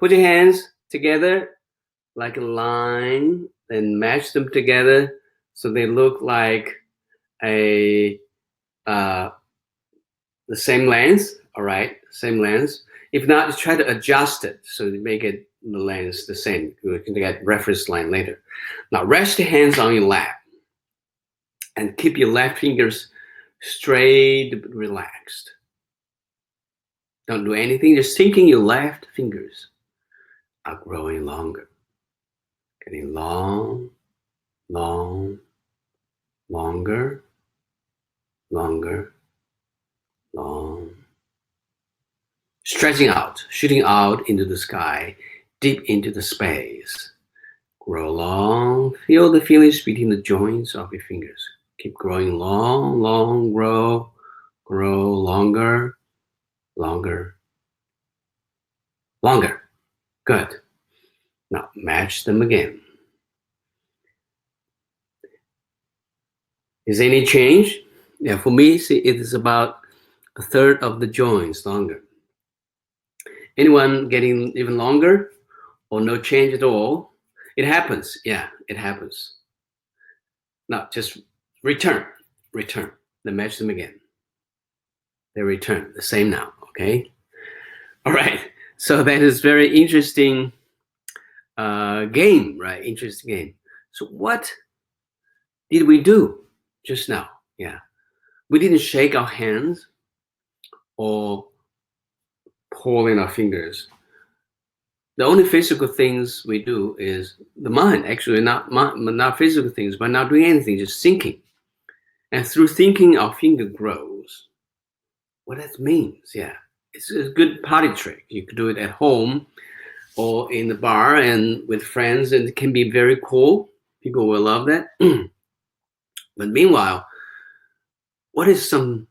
Put your hands together like a line, then match them together so they look like the same length. All right, same length. If not, just try to adjust it so you make it the length the same. You can get reference line later. Now rest your hands on your lap and keep your left fingers straight but relaxed. Don't do anything, just thinking your left fingers are growing longer. Getting long, long, longer, longer, long. Stretching out, shooting out into the sky, deep into the space. Grow long, feel the feelings between the joints of your fingers. Keep growing long, long, grow longer, longer, longer. Good. Now match them again. Is any change? Yeah, for me, see, it is about a third of the joints longer. Anyone getting even longer or no change at all? It happens. Yeah, it happens. Now just return, then match them again. They return the same now, okay? All right, so that is very interesting game, right? Interesting game. So what did we do just now? Yeah, we didn't shake our hands or pull in our fingers. The only physical things we do is the mind, actually not physical things, but not doing anything, just thinking. And through thinking, our finger grows. What that means, yeah. It's a good party trick. You could do it at home or in the bar and with friends, and it can be very cool. People will love that. But meanwhile, what is some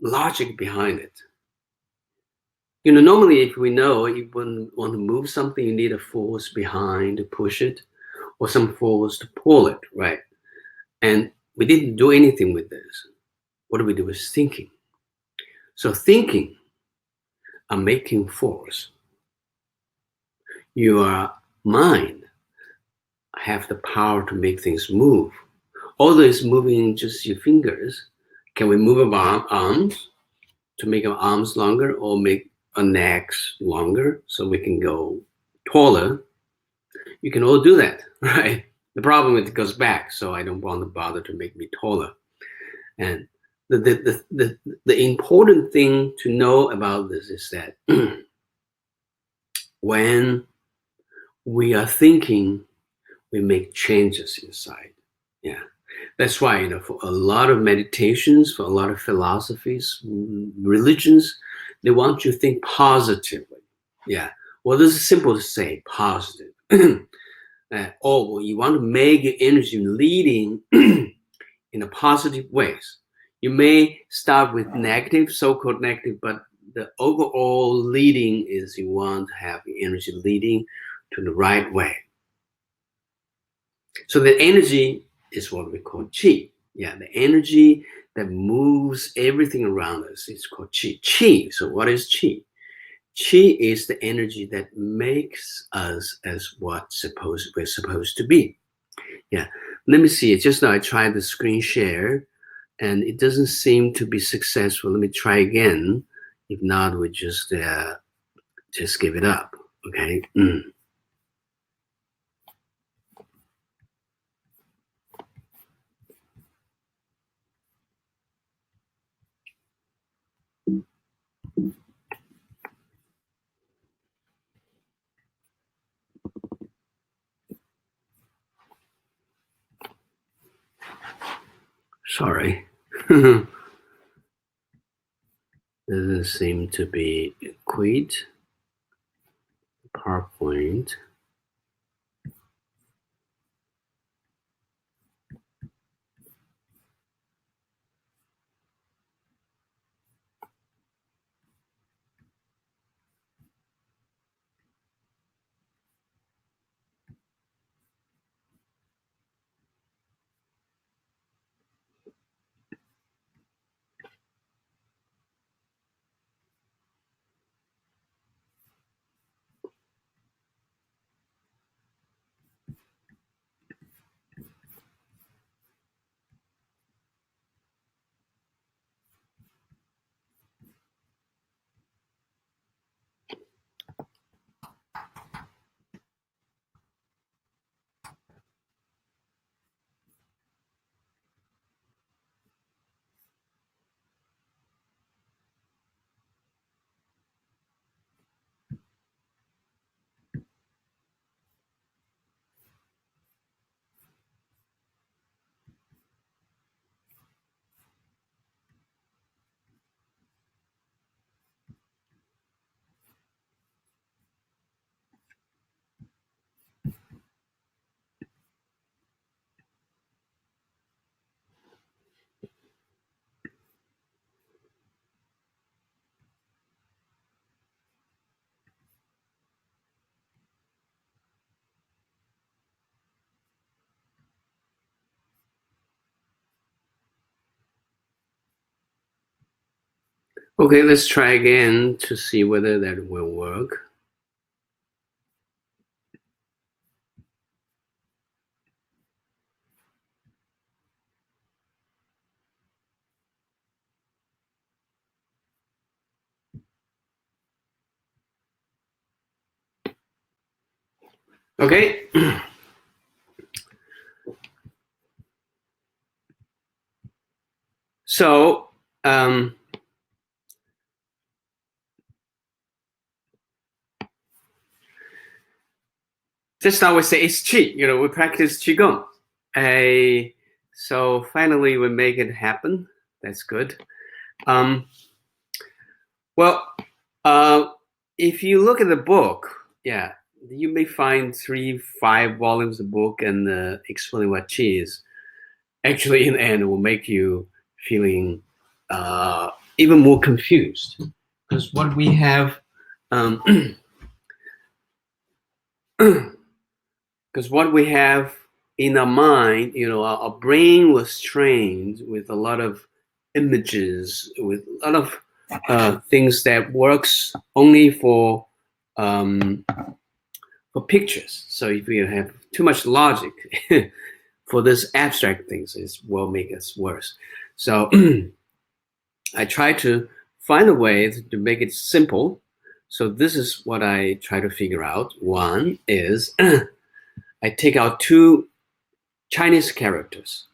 logic behind it? You know, normally if we know you want to move something, you need a force behind to push it or some force to pull it, right? And we didn't do anything with this. What do we do is thinking. So thinking are making force. Your mind have the power to make things move. Although it's moving just your fingers, can we move our arms to make our arms longer or make our necks longer so we can go taller? You can all do that, right? The problem is it goes back, so I don't want to bother to make me taller. And the important thing to know about this is that when we are thinking, we make changes inside. Yeah. That's why, you know, for a lot of meditations, for a lot of philosophies, religions, they want you to think positively. Yeah. Well, this is simple to say, positive. Or you want to make your energy leading in a positive ways. You may start with negative, so-called negative, but the overall leading is you want to have your energy leading to the right way. So the energy is what we call qi. Yeah, the energy that moves everything around us is called qi. Qi. So what is qi? Qi is the energy that makes us as what we're supposed to be. Yeah. Let me see. Just now I tried the screen share and it doesn't seem to be successful. Let me try again. If not, we just give it up. Okay. Sorry. Doesn't seem to be quit. PowerPoint. Okay, let's try again to see whether that will work. Okay. So, just now we say it's Qi, we practice Qigong. So finally we make it happen. That's good. Well, if you look at the book, yeah, you may find 5 volumes of book and explaining what Qi is. Actually, in the end, it will make you feeling even more confused. Because what we have, because what we have in our mind, our brain was trained with a lot of images, with a lot of things that works only for pictures. So if we have too much logic for this abstract things, it will make us worse. So I try to find a way to make it simple. So this is what I try to figure out. One is I take out 2 Chinese characters.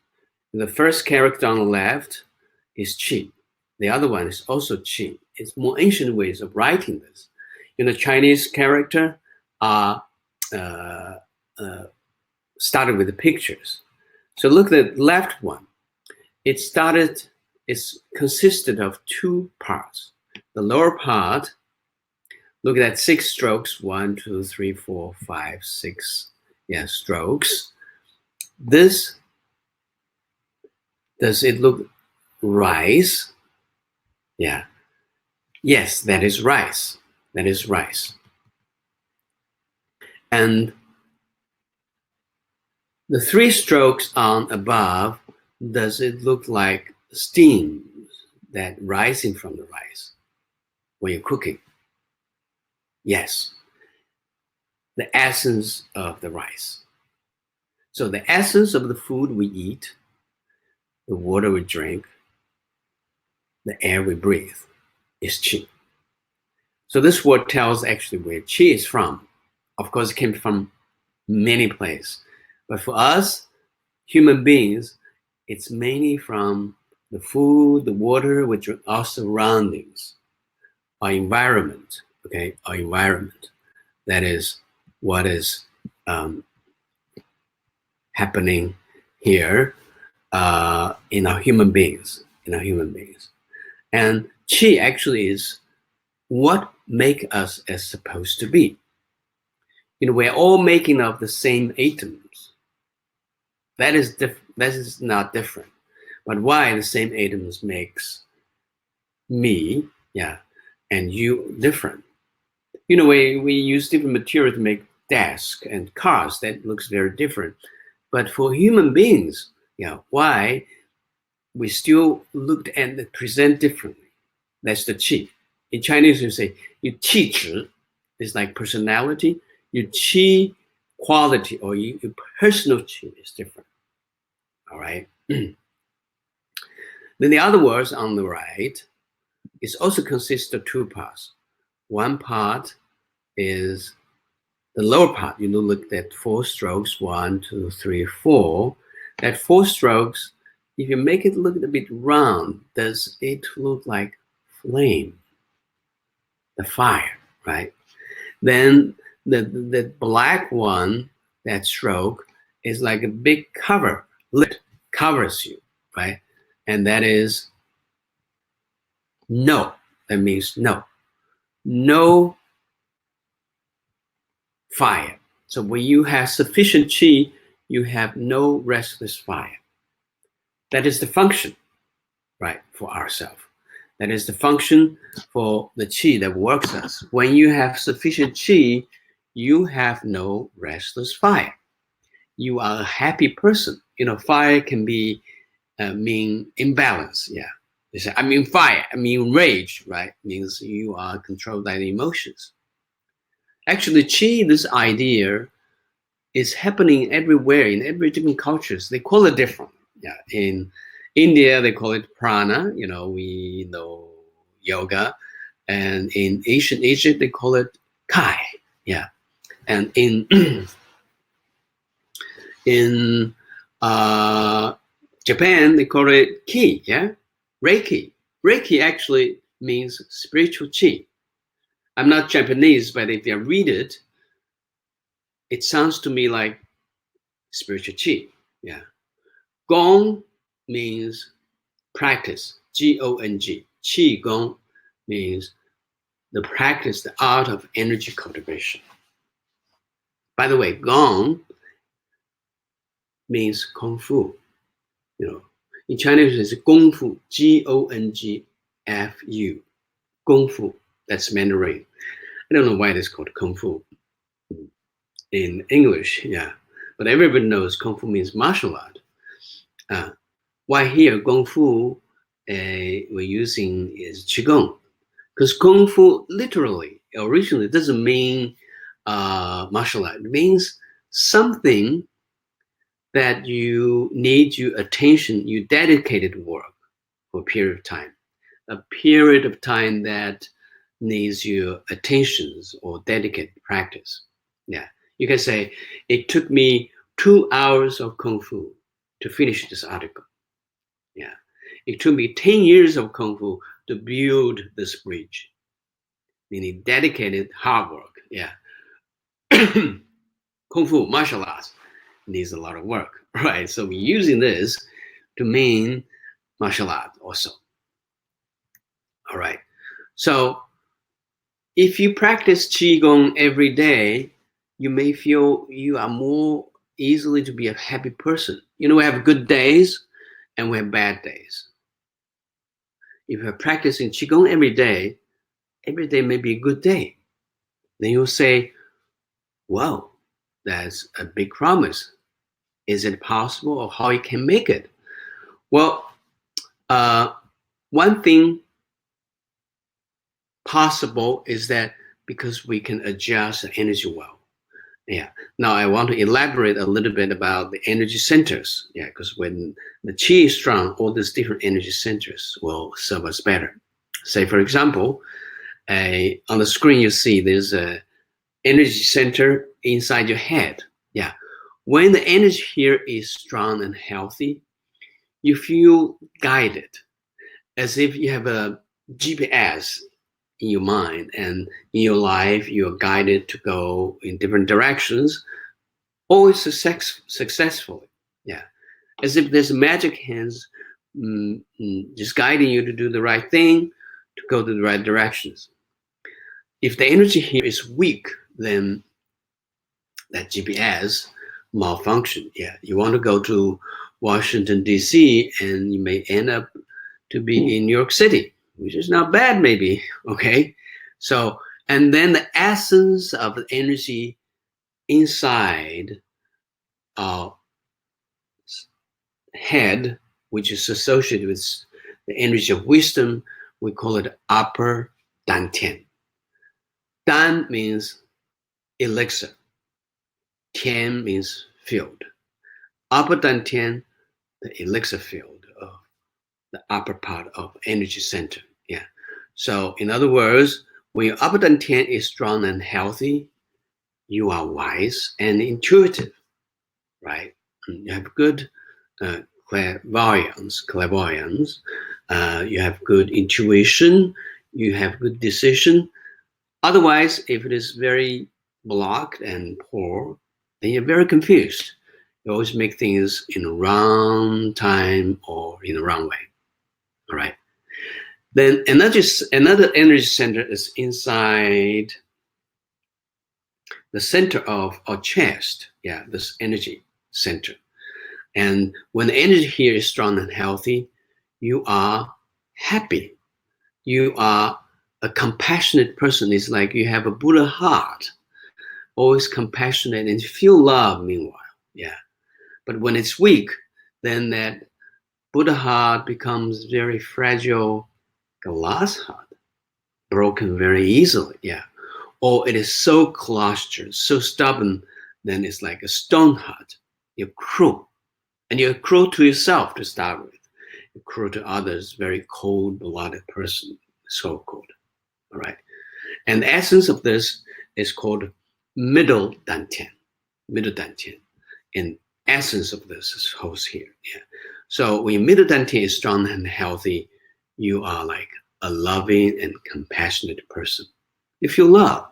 The first character on the left is Qi. The other one is also Qi. It's more ancient ways of writing this. Chinese character are started with the pictures. So look at the left one. It's consisted of 2 parts. The lower part, look at that 6 strokes, 1, 2, 3, 4, 5, 6, strokes. This, does it look rice? Yeah. Yes, that is rice. That is rice. And the 3 strokes on above, does it look like steam that rising from the rice when you're cooking? Yes. The essence of the rice. So the essence of the food we eat, the water we drink, the air we breathe is Qi. So this word tells actually where Qi is from. Of course, it came from many places. But for us, human beings, it's mainly from the food, the water, which are our surroundings, our environment, okay? Our environment. That is what is happening here in our human beings, And Qi actually is what make us as supposed to be. We're all making of the same atoms. That is not different. But why the same atoms makes me, and you different? We use different material to make desks and cars. That looks very different. But for human beings, why we still looked and present differently? That's the qi. In Chinese, you say you qi zhi is like personality. Your qi quality or your personal qi is different. All right. Then the other words on the right is also consists of 2 parts. One part is the lower part. Look at 4 strokes, 1, 2, 3, 4. That 4 strokes, if you make it look a bit round, does it look like flame? The fire, right? Then the black one, that stroke, is like a big cover, lid, covers you, right? And that is no. That means no. No fire. So when you have sufficient qi, you have no restless fire. That is the function, right, for ourselves. That is the function for the qi that works us. When you have sufficient qi, you have no restless fire. You are a happy person. Fire can be mean imbalance, They say, I'm in fire, I'm in rage, right? Means you are controlled by the emotions. Actually, Qi, this idea, is happening everywhere in every different cultures. They call it different. Yeah, in India they call it prana. We know yoga, and in ancient Egypt they call it kai. Yeah, and in in Japan they call it ki. Yeah, Reiki. Reiki actually means spiritual chi. I'm not Japanese, but if I read it, it sounds to me like spiritual chi. Yeah. Gong means practice, G-O-N-G. Qigong means the practice, the art of energy cultivation. By the way, Gong means Kung Fu. In Chinese it's Kung Fu, G-O-N-G-F-U. Kung Fu, that's Mandarin. I don't know why it's called Kung Fu in English, yeah. But everybody knows Kung Fu means martial art. Why here Kung Fu we're using is Qigong. Because Kung Fu literally, originally, doesn't mean martial art. It means something that you need your attention, you dedicated work for a period of time. A period of time that needs your attentions or dedicated practice. Yeah, you can say, it took me 2 hours of Kung Fu to finish this article. Yeah, it took me 10 years of Kung Fu to build this bridge. Meaning dedicated hard work. Yeah. Kung Fu, martial arts, needs a lot of work, right? So we're using this to mean martial art also. All right. So if you practice Qigong every day, you may feel you are more easily to be a happy person. We have good days and we have bad days. If you're practicing Qigong every day may be a good day. Then you'll say, wow, that's a big promise. Is it possible, or how you can make it? Well, one thing possible is that because we can adjust the energy well. Yeah. Now I want to elaborate a little bit about the energy centers. Yeah, because when the Qi is strong, all these different energy centers will serve us better. Say, for example, on the screen you see there's a energy center inside your head. Yeah. When the energy here is strong and healthy, you feel guided, as if you have a GPS in your mind, and in your life you're guided to go in different directions, always successfully. Yeah, as if there's magic hands just guiding you to do the right thing, to go to the right directions. If the energy here is weak, then that GPS malfunction. Yeah, you want to go to Washington, D.C., and you may end up to be in New York City, which is not bad, maybe. Okay. So, and then the essence of the energy inside our head, which is associated with the energy of wisdom, we call it upper dantian. Dan means elixir. Tian means field. Upper dantian, the elixir field of the upper part of energy center. Yeah. So in other words, when your upper dantian is strong and healthy, you are wise and intuitive, right? You have good clairvoyance. You have good intuition. You have good decision. Otherwise, if it is very blocked and poor, then you're very confused. You always make things in the wrong time or in the wrong way. All right. Then another energy center is inside the center of our chest. Yeah, this energy center. And when the energy here is strong and healthy, you are happy. You are a compassionate person. It's like you have a Buddha heart, always compassionate and feel love meanwhile. Yeah. But when it's weak, then that Buddha heart becomes very fragile glass heart, broken very easily, yeah. Or it is so clustered, so stubborn, then it's like a stone heart. You're cruel. And you're cruel to yourself to start with. You're cruel to others, very cold-blooded person, so-called. All right. And the essence of this is called middle dantian. Middle dantian. In essence of this is holds here. Yeah. So when your middle dantian is strong and healthy, you are like a loving and compassionate person. You feel love,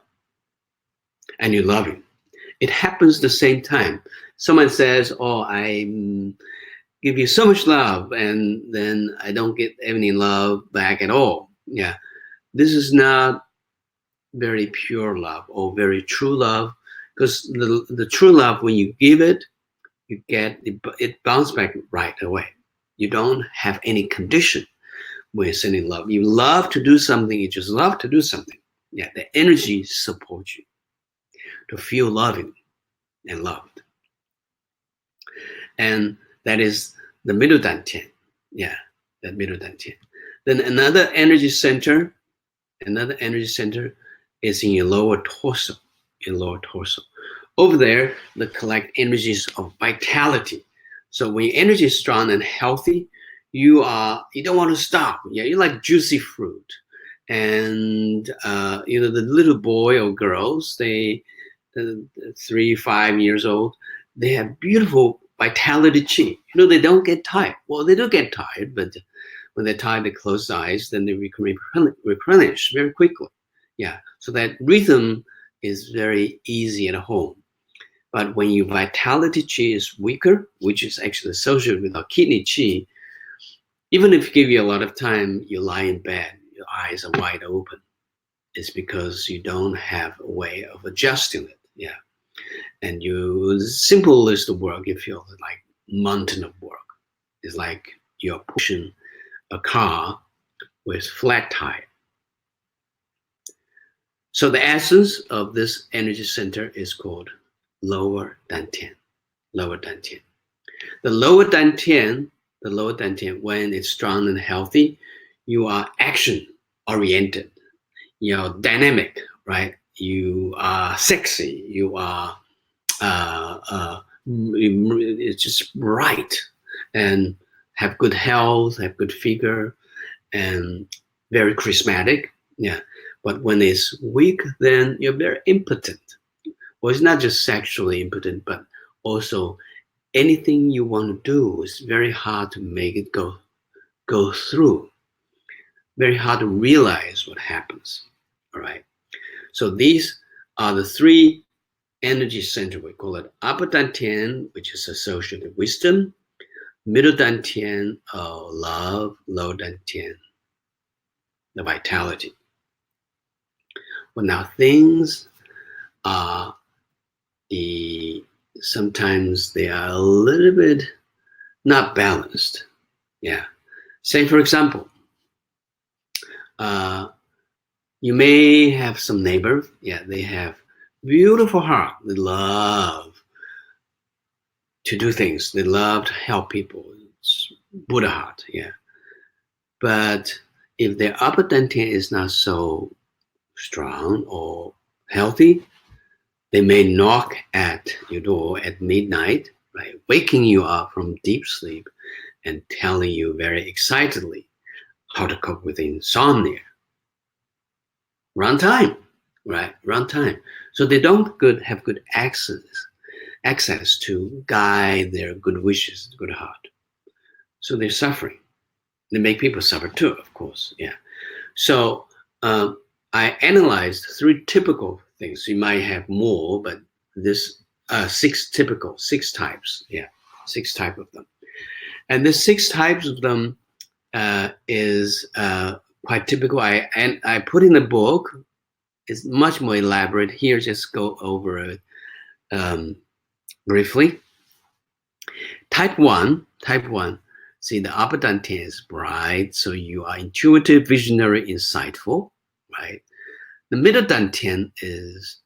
and you love him. It happens the same time. Someone says, "Oh, I give you so much love," and then I don't get any love back at all. Yeah, this is not very pure love or very true love, because the true love, when you give it, you get it bounce back right away. You don't have any condition when you're sending love. You love to do something. You just love to do something. Yeah, the energy supports you to feel loving and loved. And that is the middle dantian. Yeah, that middle dantian. Then another energy center is in your lower torso. Over there, they collect energies of vitality. So when your energy is strong and healthy, you don't want to stop. Yeah, you're like juicy fruit. And the little boy or girls, they 3, 5 years old, they have beautiful vitality chi. They don't get tired. Well, they do get tired, but when they're tired, they close eyes, then they replenish very quickly. Yeah, so that rhythm is very easy at home. But when your vitality chi is weaker, which is actually associated with our kidney chi, even if you give you a lot of time, you lie in bed, your eyes are wide open. It's because you don't have a way of adjusting it. Yeah. And you simple list of work, you feel like mountain of work. It's like you're pushing a car with flat tire. So the essence of this energy center is called lower dantian. Lower dantian. The lower dantian, when it's strong and healthy, you are action oriented. You're dynamic, right? You are sexy. You are it's just bright and have good health, have good figure, and very charismatic. Yeah. But when it's weak, then you're very impotent. Well, it's not just sexually impotent, but also anything you want to do is very hard to make it go through. Very hard to realize what happens. All right. So these are the three energy center. We call it upper dantian, which is associated with wisdom, middle dantian, love, low dantian, the vitality. Well, now things are sometimes they are a little bit not balanced. Yeah. Say, for example, you may have some neighbor. Yeah, they have beautiful heart. They love to do things. They love to help people. It's Buddha heart. Yeah. But if their upper dantian is not so strong or healthy, they may knock at your door at midnight, right, waking you up from deep sleep and telling you very excitedly how to cope with insomnia. Run time, right? Run time. So they don't have good access to guide their good wishes, good heart. So they're suffering. They make people suffer too, of course. Yeah. So I analyzed 3 typical things. You might have more, but this 6 types. Yeah, 6 types of them. And the 6 types of them is quite typical. I put in the book. It's much more elaborate. Here, just go over it briefly. Type 1. See, the upper dantian is bright, so you are intuitive, visionary, insightful, right? The middle dantian is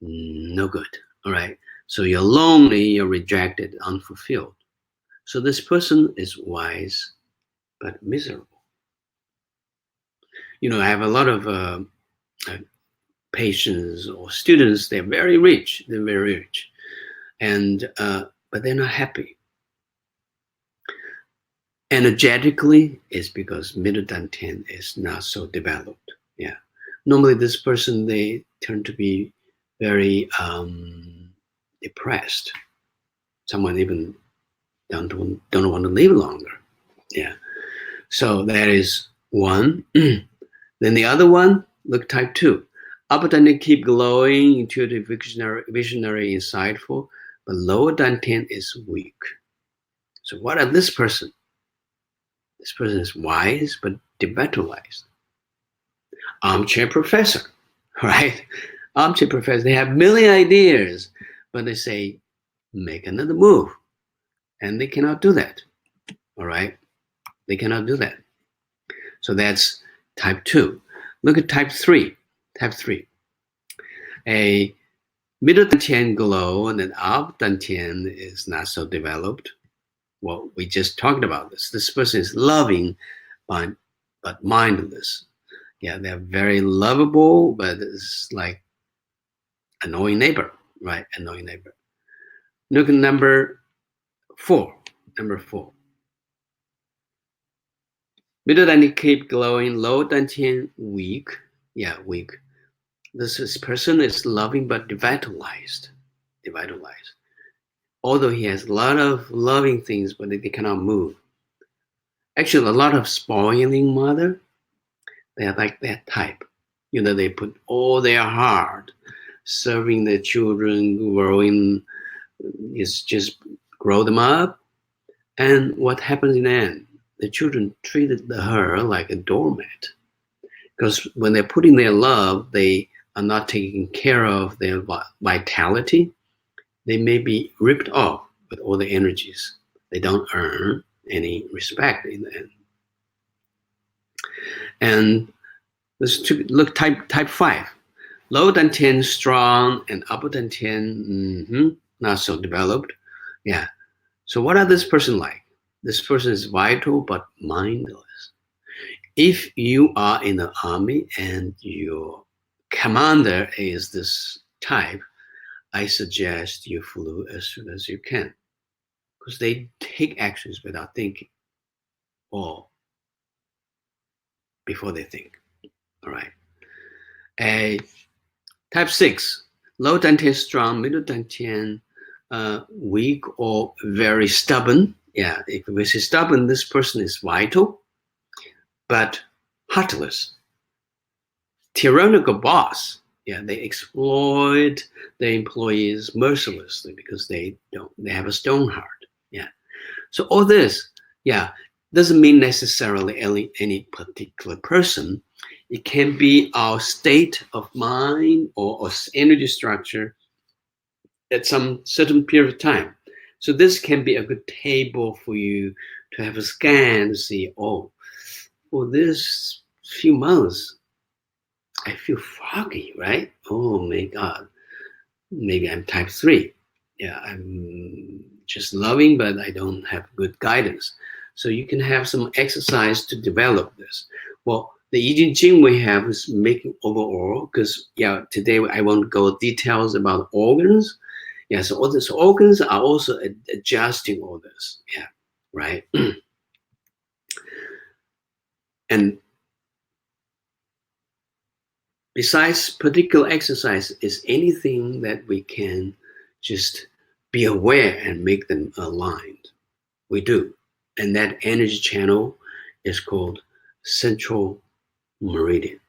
no good, all right? So you're lonely, you're rejected, unfulfilled. So this person is wise but miserable. I have a lot of patients or students. They're very rich. And but they're not happy. Energetically, it's because middle dantian is not so developed. Yeah. Normally, this person, they turn to be very depressed. Someone even don't want to live longer. Yeah. So that is one. Then the other one, look, type 2. Upper dantian keep glowing, intuitive, visionary, insightful, but lower dantian is weak. So what are this person? This person is wise but devitalized. Armchair professor, right? Armchair professor, they have million ideas, but they say, make another move. And they cannot do that, all right? They cannot do that. So that's type 2. Look at type 3. Type 3. A middle dantian glow and an upper dantian is not so developed. Well, we just talked about this. This person is loving but mindless. Yeah, they're very lovable, but it's like annoying neighbor, right? Annoying neighbor. Look at number 4. Number 4. Middle dantian keep glowing, low dantian weak. Yeah, weak. This person is loving but devitalized. Devitalized. Although he has a lot of loving things, but they cannot move. Actually, a lot of spoiling mother, they are like that type. They put all their heart serving their children, growing, is just grow them up. And what happens in the end? The children treated her like a doormat. Because when they're putting their love, they are not taking care of their vitality. They may be ripped off with all the energies. They don't earn any respect in the end. And let's look type 5. Low dantian strong and upper dantian not so developed. Yeah. So what are this person like? This person is vital but mindless. If you are in the army and your commander is this type, I suggest you flew as soon as you can, because they take actions without thinking or before they think. All right. Type 6, low dantian strong, middle dantian weak or very stubborn. Yeah, if we say stubborn, this person is vital, but heartless. Tyrannical boss. Yeah, they exploit their employees mercilessly because they have a stone heart. Yeah. So all this, yeah, doesn't mean necessarily any particular person. It can be our state of mind or energy structure at some certain period of time. So this can be a good table for you to have a scan to see, for this few months, I feel foggy, right? Oh my God, maybe I'm type 3. Yeah, I'm just loving, but I don't have good guidance. So you can have some exercise to develop this. Well, the JIN we have is making overall, because today I won't go details about organs. Yeah, so all these organs are also adjusting all this. Yeah, right. And besides particular exercise is anything that we can just be aware and make them aligned. We do. And that energy channel is called central meridian.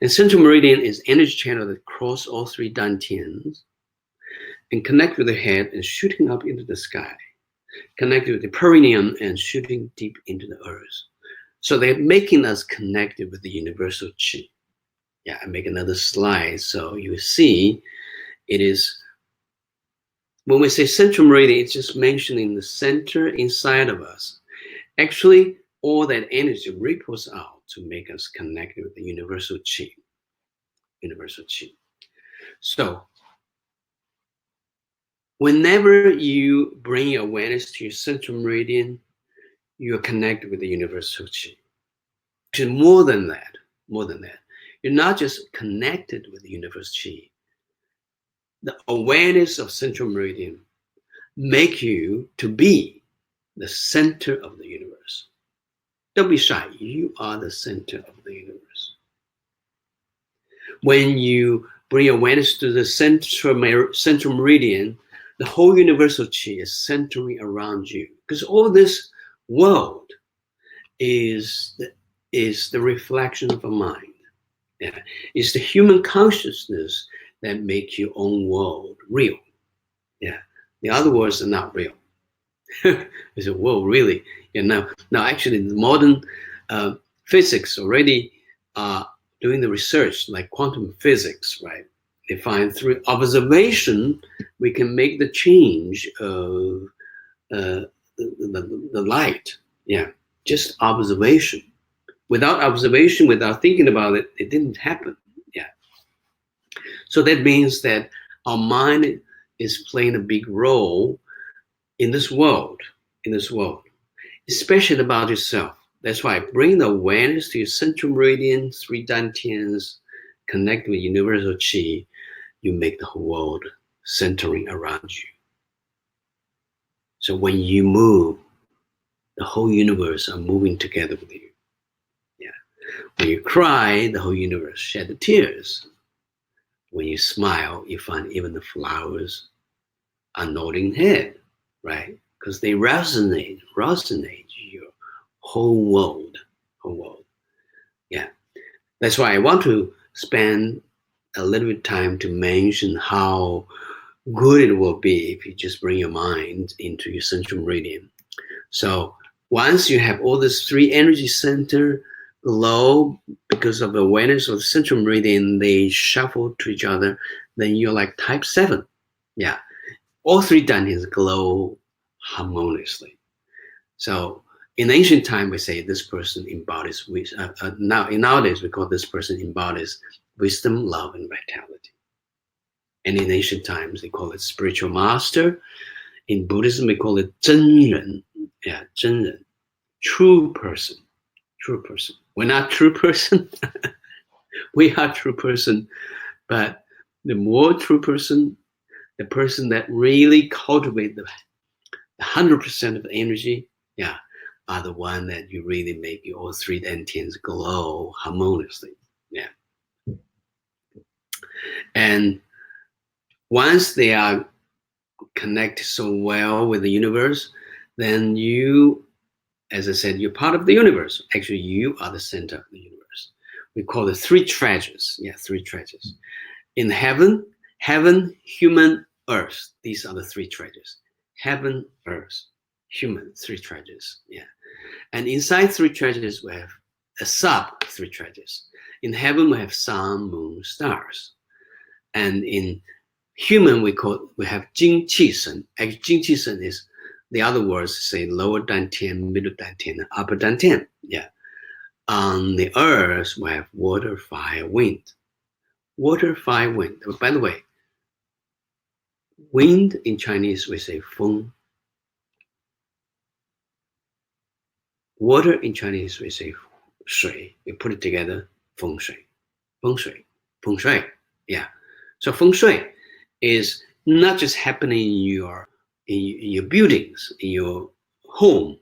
And central meridian is energy channel that cross all 3 dantians and connect with the head and shooting up into the sky, connected with the perineum and shooting deep into the earth. So they're making us connected with the universal chi. Yeah, I make another slide so you see it is, when we say central meridian, it's just mentioning the center inside of us. Actually, all that energy ripples out to make us connected with the universal chi. Universal chi. So Whenever you bring your awareness to your central meridian, you are connected with the universal Qi. Actually, more than that, you're not just connected with the universal Qi. The awareness of central meridian make you to be the center of the universe. Don't be shy. You are the center of the universe. When you bring awareness to the central meridian, the whole universal Qi is centering around you. Because all this world is the reflection of a mind. Yeah. It's the human consciousness that makes your own world real. Yeah. The other worlds are not real. It's a world, really. Yeah, now actually the modern physics already doing the research, like quantum physics, right? They find through observation we can make the change of the light. Yeah, just observation. Without observation, without thinking about it, it didn't happen. Yeah. So that means that our mind is playing a big role in this world, especially about yourself. That's why bring the awareness to your central meridian, 3 dantians, connect with universal Qi, you make the whole world centering around you. So when you move, the whole universe are moving together with you. Yeah. When you cry, the whole universe shed the tears. When you smile, you find even the flowers are nodding head, right? Because they resonate your whole world. Yeah. That's why I want to spend a little bit of time to mention how good it will be if you just bring your mind into your central meridian. So once you have all these 3 energy center below, because of the awareness of the central meridian, they shuffle to each other, then you're like type 7. Yeah. All 3 dantians glow harmoniously. So in ancient time, we say this person embodies nowadays we call this person embodies wisdom, love, and vitality. And in ancient times, they call it spiritual master. In Buddhism, we call it JIN. Yeah, JIN. True person. We're not true person. We are true person. But the more true person, the person that really cultivates the 100% of the energy, yeah, are the one that you really make your all 3 dantians glow harmoniously. Yeah. And once they are connected so well with the universe, then you, as I said, you're part of the universe. Actually, you are the center of the universe. We call it 3 treasures. Yeah, 3 treasures. In heaven, human, earth. These are the 3 treasures. Heaven, earth, human, 3 treasures. Yeah. And inside 3 treasures, we have a sub 3 treasures. In heaven, we have sun, moon, stars. And in human, we have Jing Qi Shen. Actually, Jing Qi Shen is the other words say lower dantian, middle dantian, and upper dantian. Yeah. On the earth, we have water, fire, wind. Water, fire, wind. By the way, wind in Chinese we say Feng. Water in Chinese we say Shui. We put it together, Feng Shui. Feng Shui. Feng Shui. Yeah. So Feng Shui is not just happening in your buildings, in your home.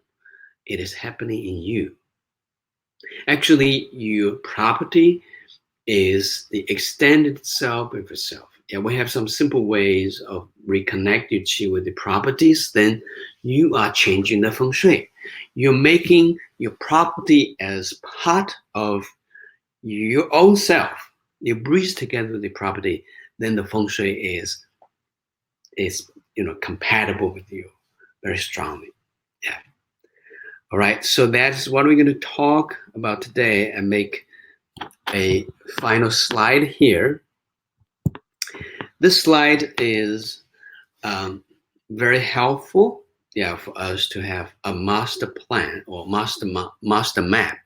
It is happening in you. Actually, your property is the extended self of yourself. Yeah, we have some simple ways of reconnect your qi with the properties. Then you are changing the feng shui. You're making your property as part of your own self. You breathe together with the property. Then the feng shui is compatible with you very strongly. Yeah. All right. So that's what we're going to talk about today, and make a final slide here. This slide is very helpful, yeah, for us to have a master plan or master map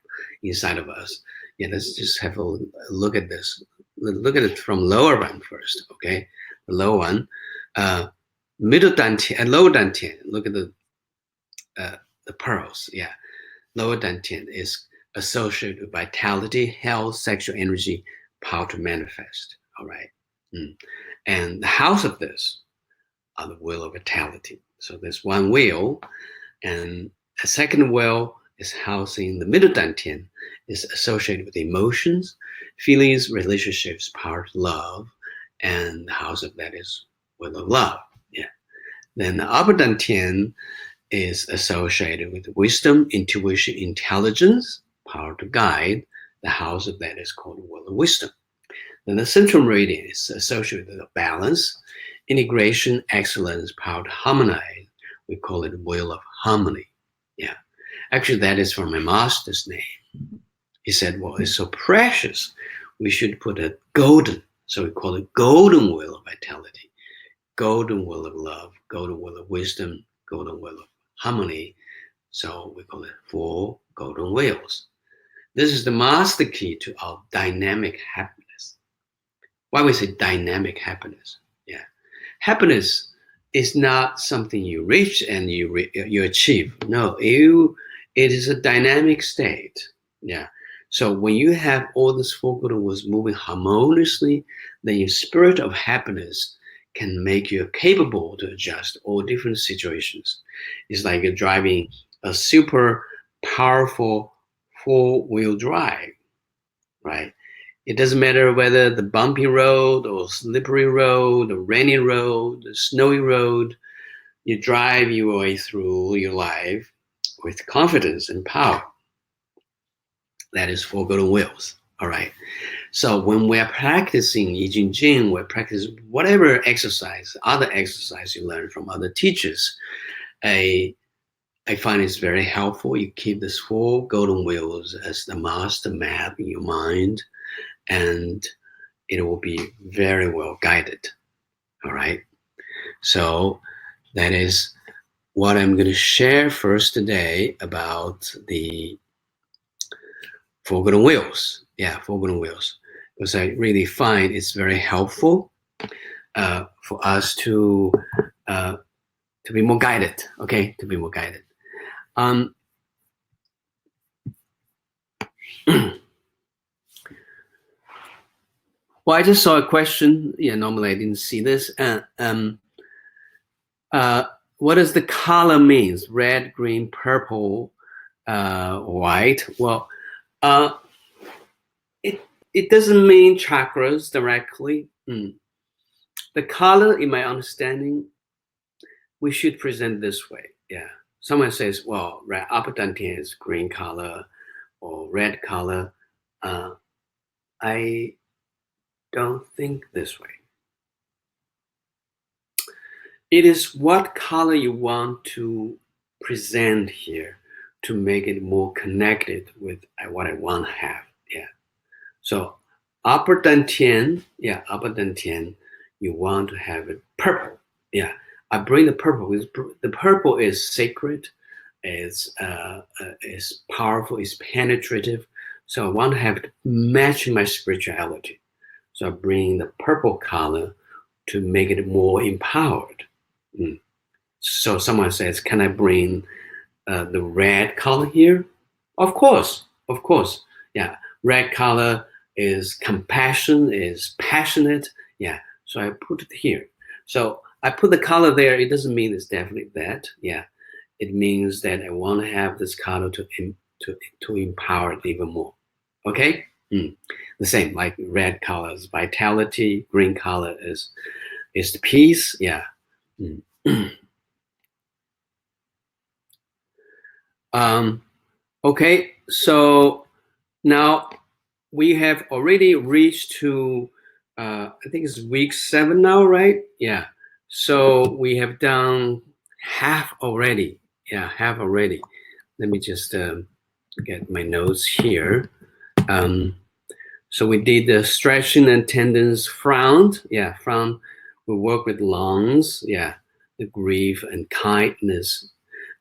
inside of us. Yeah, let's just have a look at this. Look at it from lower one first, okay? The lower one. Middle dantian and lower dantian. Look at the pearls. Yeah, lower dantian is associated with vitality, health, sexual energy, power to manifest. All right, and the house of this are the wheel of vitality. So there's one wheel, and a second wheel is housing the middle dantian, is associated with emotions, feelings, relationships, power to love, and the house of that is wheel of love. Yeah. Then the upper dantian is associated with wisdom, intuition, intelligence, power to guide. The house of that is called the wheel of wisdom. Then the central meridian is associated with balance, integration, excellence, power to harmonize. We call it wheel of harmony. Yeah. Actually, that is from my master's name. He said, well, it's so precious. We should put a golden. So we call it golden wheel of vitality, golden wheel of love, golden wheel of wisdom, golden wheel of harmony. So we call it 4 golden wheels. This is the master key to our dynamic happiness. Why we say dynamic happiness? Yeah. Happiness is not something you reach and you achieve. No, it is a dynamic state. Yeah. So when you have all these 4 golden wheels moving harmoniously, then your spirit of happiness can make you capable to adjust all different situations. It's like you're driving a super powerful 4-wheel drive, right? It doesn't matter whether the bumpy road or slippery road or rainy road, or snowy road, you drive your way through your life with confidence and power. That is 4 golden wheels. All right. So when we're practicing JIN, we're practicing whatever exercise, other exercise you learn from other teachers. I find it's very helpful. You keep these 4 golden wheels as the master map in your mind, and it will be very well guided. All right. So that is what I'm going to share first today about the 4 golden wheels. Yeah, 4 golden wheels. Because I really find it's very helpful for us to be more guided. Okay, to be more guided. Well, I just saw a question. Yeah, normally I didn't see this. What does the color means? Red, green, purple, white. Well, it doesn't mean chakras directly. The color, in my understanding, we should present this way. Yeah. Someone says, well, upper dantian is green color or red color. I don't think this way. It is what color you want to present here to make it more connected with what I want to have. Yeah. So upper dantian, you want to have it purple. Yeah. I bring the purple. The purple is sacred, is powerful, is penetrative. So I want to have it match my spirituality. So I bring the purple color to make it more empowered. So someone says, can I bring the red color here? Of course. Yeah, red color is compassion, is passionate. Yeah, so I put it here. So I put the color there. It doesn't mean it's definitely that. Yeah, it means that I want to have this color to empower it even more. Okay. The same, like red color is vitality, green color is the peace. Yeah. Okay, so now we have already reached to I think it's week 7 now, right? Yeah. So we have done half already. Yeah, half already. Let me just get my notes here. So we did the stretching and tendons front. Yeah, front. We work with lungs. Yeah, the grief and kindness.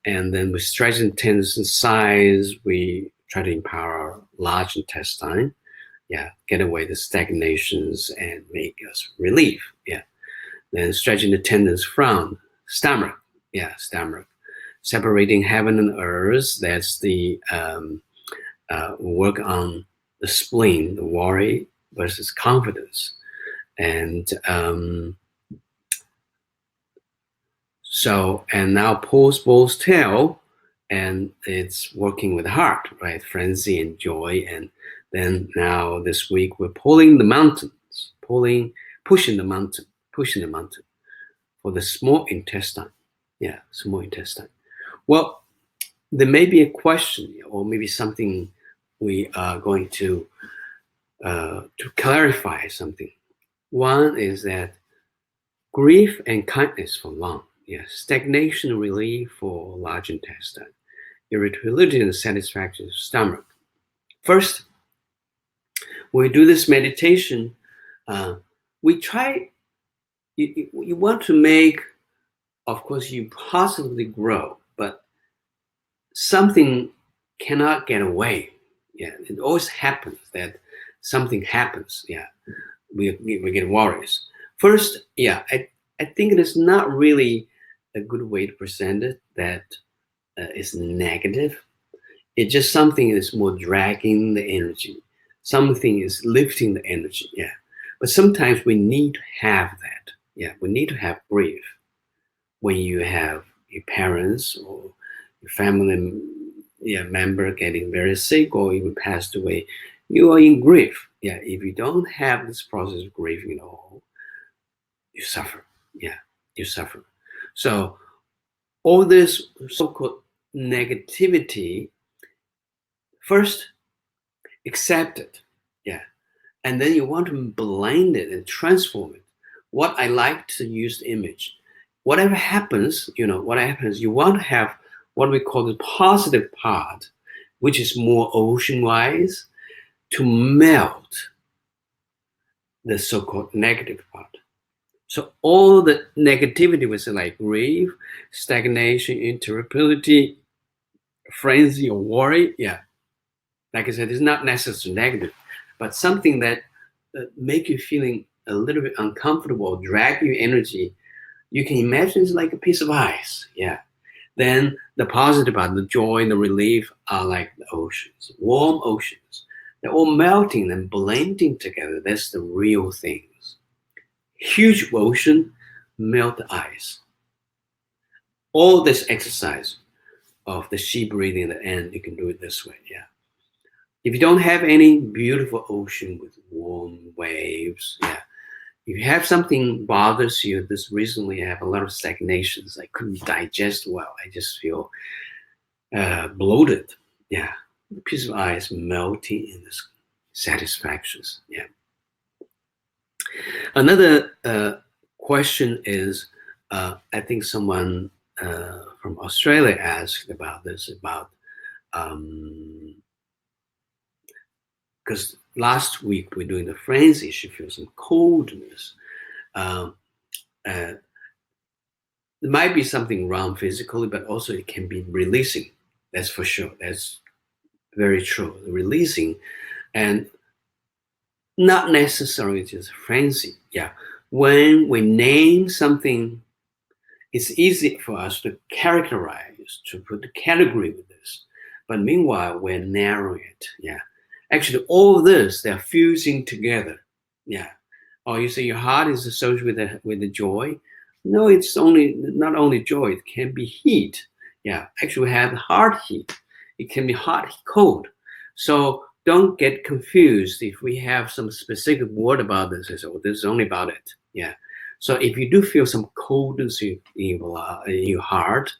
And then with stretching tendons and sides, we try to empower our large intestine. Yeah, get away the stagnations and make us relief. Yeah. Then stretching the tendons front, stomach. Yeah, stomach. Separating heaven and earth. That's the work on the spleen, the worry versus confidence. And and now pulls both tail, and it's working with heart, right? Frenzy and joy. And then now this week we're pulling the mountains, pushing the mountain for the small intestine. Yeah, small intestine. Well, there may be a question or maybe something we are going to clarify something. One is that grief and kindness for lung. Yeah, stagnation relief for large intestine, irritability and satisfaction of stomach. First, when we do this meditation, we try, you want to make, of course, you positively grow, but something cannot get away. Yeah, it always happens that something happens. Yeah, we get worries. First, yeah, I think it is not really a good way to present it that is negative. It's just something that's more dragging the energy. Something is lifting the energy. Yeah, but sometimes we need to have that. Yeah, we need to have grief when you have your parents or your family member getting very sick or even passed away. You are in grief. Yeah, if you don't have this process of grieving at all, you suffer. Yeah, you suffer. So all this so-called negativity, first accept it. Yeah. And then you want to blend it and transform it. What I like to use the image. Whatever happens, you want to have what we call the positive part, which is more ocean-wise, to melt the so-called negative part. So all the negativity was like grief, stagnation, irritability, frenzy, or worry. Yeah, like I said, it's not necessarily negative, but something that make you feeling a little bit uncomfortable, or drag your energy. You can imagine it's like a piece of ice. Yeah. Then the positive part, the joy and the relief are like the oceans, warm oceans. They're all melting and blending together. That's the real things. Huge ocean, melt the ice. All this exercise of the sheep breathing at the end, you can do it this way. Yeah. If you don't have any beautiful ocean with warm waves, yeah. If you have something bothers you, this recently I have a lot of stagnations. I couldn't digest well. I just feel bloated. Yeah. A piece of ice melting in this satisfactions. Yeah. Another question is, I think someone from Australia asked about this, about because last week we're doing the frenzy, she feels some coldness. There might be something wrong physically, but also it can be releasing. That's for sure. That's very true. Releasing, and not necessarily just frenzy. Yeah. When we name something, it's easy for us to characterize, to put a category with this. But meanwhile, we're narrowing it. Yeah. Actually, all of this, they're fusing together. Yeah. Or you say your heart is associated with the joy. No, it's not only joy, it can be heat. Yeah. Actually, we have heart heat. It can be hot, cold. So don't get confused if we have some specific word about this. Oh, this is only about it. Yeah. So if you do feel some coldness in your heart,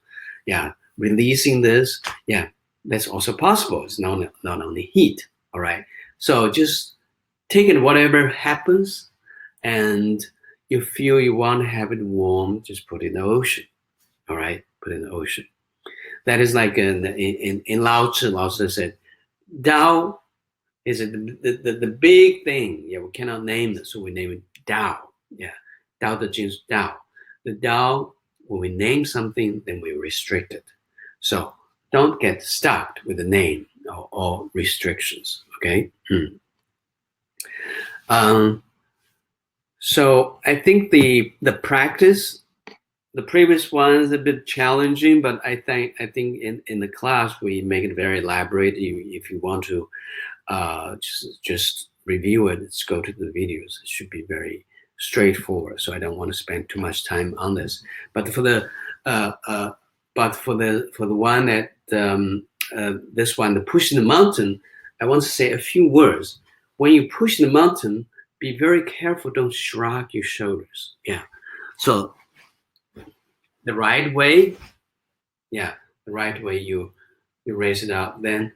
yeah, releasing this, yeah, that's also possible. It's not only heat. All right. So just take it, whatever happens, and you feel you want to have it warm, just put it in the ocean. All right. Put it in the ocean. That is like in Lao Tzu. Lao Tzu said, Tao is the big thing. Yeah, we cannot name it, so we name it Tao. Yeah, Tao Te Ching's Tao. The Tao, when we name something, then we restrict it. So don't get stuck with the name or restrictions. Okay. So I think the practice the previous one is a bit challenging, but I think in the class we make it very elaborate. If you want to just review it, let's go to the videos. It should be very straightforward. So I don't want to spend too much time on this. But for the one that this one, the pushing the mountain, I want to say a few words. When you push the mountain, be very careful. Don't shrug your shoulders. Yeah. So the right way, the right way you raise it up, then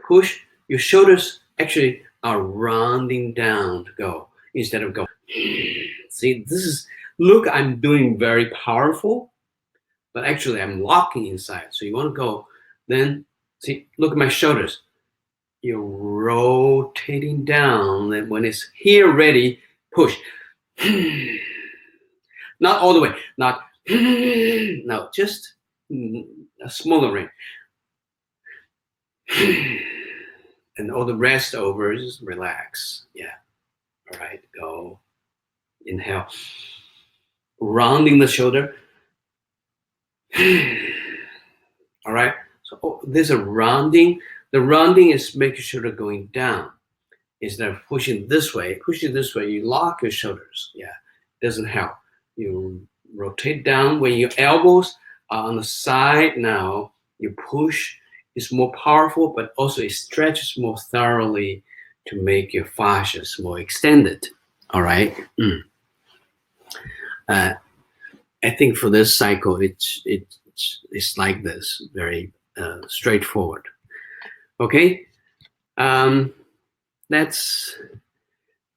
push. Your shoulders actually are rounding down to go instead of go. See, this is, look, I'm doing very powerful, but actually I'm locking inside. So you want to go, then see, look at my shoulders. You're rotating down, and when it's here ready, push. Not all the way, not no, just a smaller range. And all the rest over, just relax. Yeah. All right, go. Inhale. Rounding the shoulder. All right. So there's a rounding. The rounding is making shoulder going down. Instead of pushing this way, you lock your shoulders. Yeah. Doesn't help. You rotate down when your elbows are on the side now. You push. It's more powerful, but also it stretches more thoroughly to make your fascias more extended. All right. I think for this cycle, it's like this, very straightforward. Okay. Let's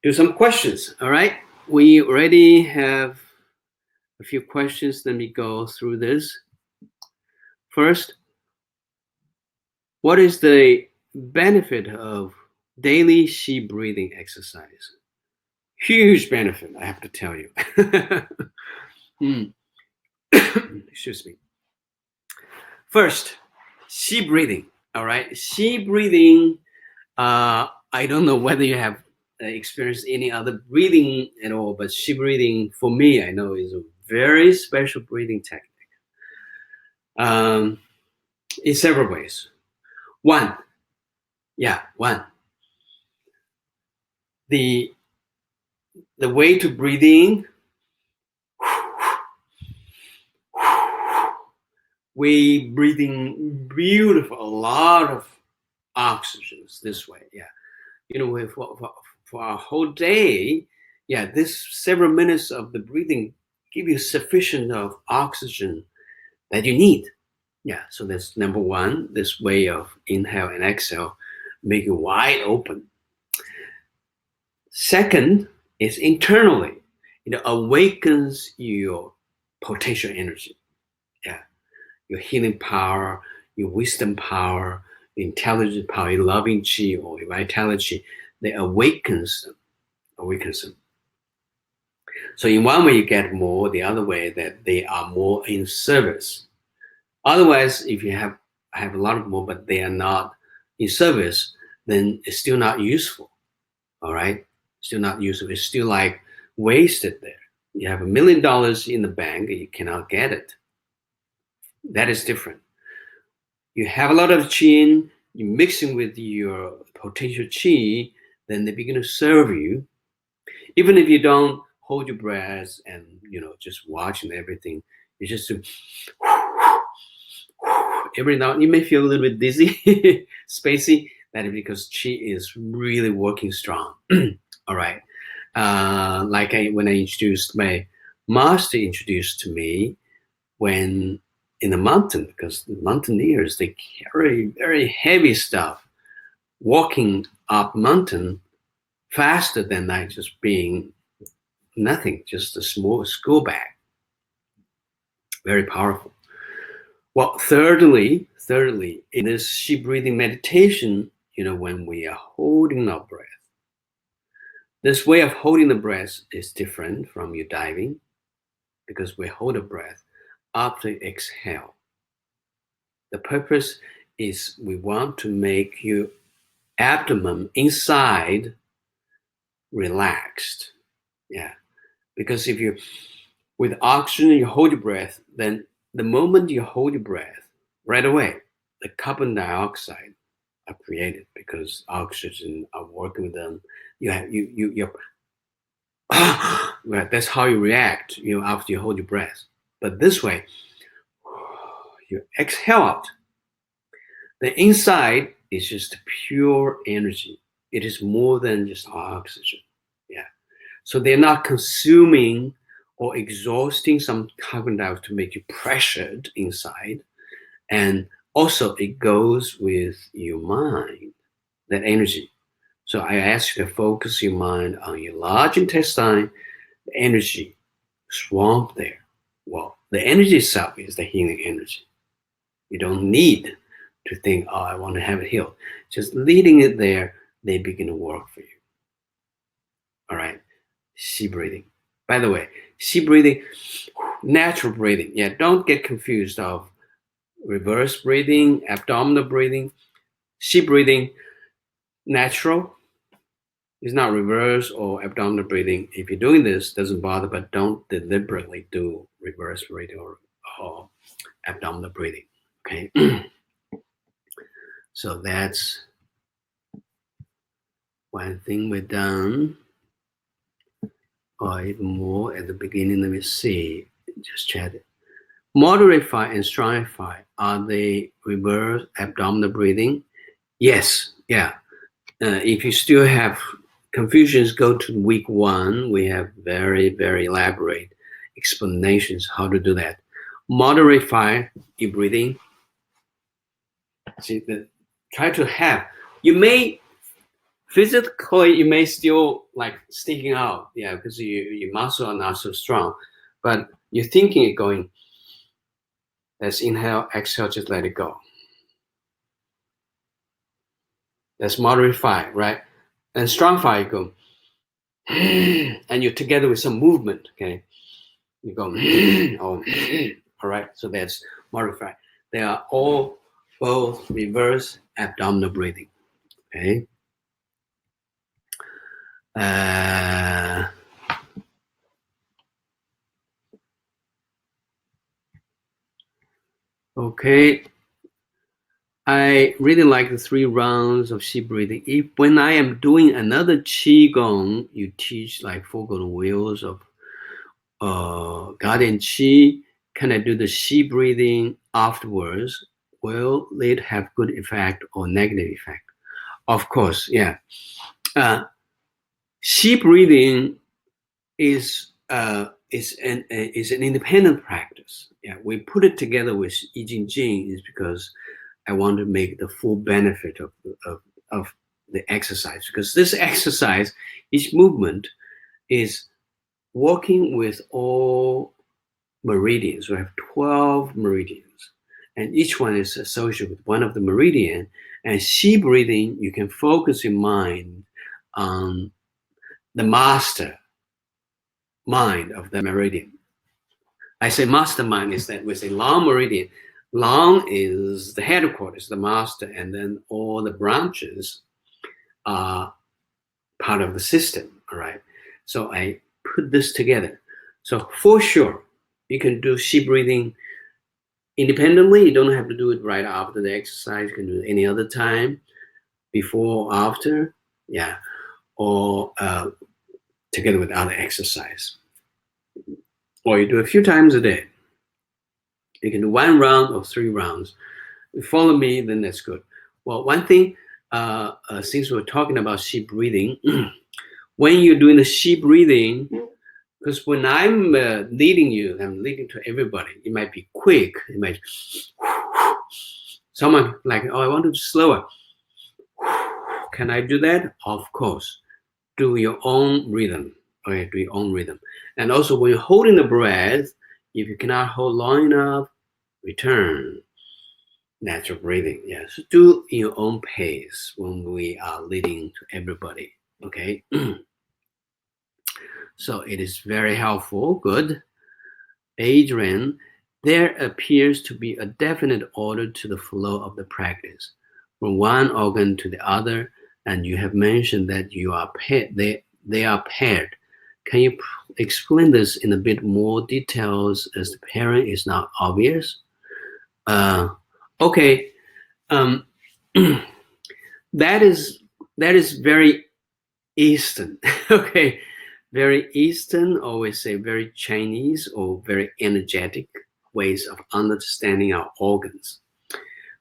do some questions. All right. We already have a few questions. Let me go through this. First, what is the benefit of daily Qi breathing exercise? Huge benefit, I have to tell you. Excuse me. First, Qi breathing. All right, Qi breathing. I don't know whether you have experienced any other breathing at all, but Qi breathing for me, I know, is a very special breathing technique. In several ways. One. The way to breathe in, we breathing beautiful, a lot of oxygens this way. Yeah, you know, for our whole day, this several minutes of the breathing give you sufficient of oxygen that you need. Yeah, so that's number one. This way of inhale and exhale, make you wide open. Second is internally, it awakens your potential energy. Yeah, your healing power, your wisdom power, your intelligent power, your loving chi or your vitality, they awakens them. So in one way you get more, the other way that they are more in service. Otherwise, if you have a lot of more, but they are not in service, then it's still not useful. All right, still not useful. It's still like wasted there. You have $1 million in the bank, you cannot get it. That is different. You have a lot of qi, you mixing with your potential qi, then they begin to serve you. Even if you don't hold your breath and just watching everything, you just do every now and you may feel a little bit dizzy, spacey. That is because qi is really working strong. All right. Like when I introduced my master introduced to me when in the mountain, because the mountaineers, they carry very heavy stuff, walking up mountain faster than I just being nothing, just a small school bag. Very powerful. Well, thirdly, in this Qi breathing meditation, when we are holding our breath, this way of holding the breath is different from your diving because we hold the breath after exhale. The purpose is we want to make your abdomen inside relaxed. Yeah, because With oxygen, you hold your breath. Then the moment you hold your breath, right away, the carbon dioxide are created because oxygen are working with them. You're well, that's how you react, after you hold your breath. But this way, you exhale out. The inside is just pure energy. It is more than just oxygen. Yeah. So they're not consuming or exhausting some carbon dioxide to make you pressured inside. And also it goes with your mind, that energy. So I ask you to focus your mind on your large intestine, the energy swamp there. Well, the energy itself is the healing energy. You don't need to think, oh, I want to have it healed. Just leading it there, they begin to work for you. All right. Sea breathing. By the way, sea breathing, natural breathing. Yeah, don't get confused of reverse breathing, abdominal breathing. Sea breathing, natural. It's not reverse or abdominal breathing. If you're doing this, doesn't bother, but don't deliberately do reverse breathing or abdominal breathing. Okay. So that's one thing we're done. Or even more at the beginning, let me see. Just chat it. Moderify and strengthify, are they reverse abdominal breathing? Yes. Yeah. If you still have confusions, go to week 1. We have very, very elaborate explanations how to do that. Moderify your breathing. See, try to have, you may physically, you may still like sticking out, yeah, because your muscle are not so strong, but you're thinking it going, let's inhale, exhale, just let it go. That's modify, right? And strengthify, you go, and you're together with some movement, okay? You go, all right? So that's modify. They are all both reverse abdominal breathing, okay? Okay. I really like the 3 rounds of Qi breathing. If when I am doing another Qigong, you teach like 4 golden wheels of Guardian Qi, can I do the Qi breathing afterwards? Will it have good effect or negative effect? Of course, yeah. Qi breathing is an independent practice. Yeah, we put it together with JING is because I want to make the full benefit of the exercise, because this exercise, each movement is working with all meridians. We have 12 meridians, and each one is associated with one of the meridian. And Qi breathing, you can focus your mind on the master mind of the meridian. I say mastermind is that with a long meridian. Long is the headquarters, the master, and then all the branches are part of the system, all right? So I put this together. So for sure, you can do Qi breathing independently. You don't have to do it right after the exercise. You can do it any other time, before or after, yeah, or together with other exercise. Or you do a few times a day. You can do 1 round or 3 rounds. If you follow me, then that's good. Well, one thing, since we're talking about Qi breathing, when you're doing the Qi breathing, because when I'm leading you, I'm leading to everybody. It might be quick. It might, someone like, oh, I want to do slower. Can I do that? Of course. Do your own rhythm. Okay, do your own rhythm. And also when you're holding the breath, if you cannot hold long enough, return. Natural breathing, yes. Do in your own pace when we are leading to everybody, okay? So it is very helpful, good. Adrian, there appears to be a definite order to the flow of the practice, from one organ to the other, and you have mentioned that you are paired, they are paired. Can you explain this in a bit more details as the parent is not obvious? Okay. That is very Eastern. Okay. Very Eastern, or we say very Chinese, or very energetic ways of understanding our organs.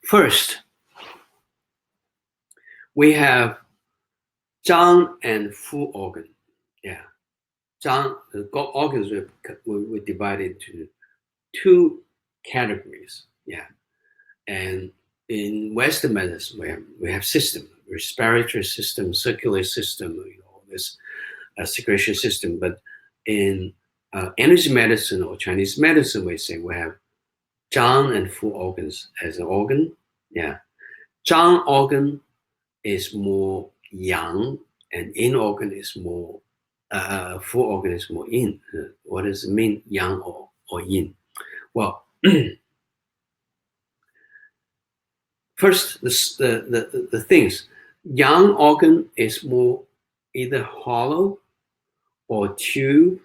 First, we have Zhang and Fu organ. Yeah. Zhang, the organs we divide into two categories. Yeah. And in Western medicine, we have system, respiratory system, circulatory system, this secretion system. But in energy medicine or Chinese medicine, we say we have Zhang and Fu organs as an organ. Yeah. Zhang organ is more yang, and yin organ is more, Fu organ is more yin. What does it mean, yang or yin? Well, first, the things. Yang organ is more either hollow or tube.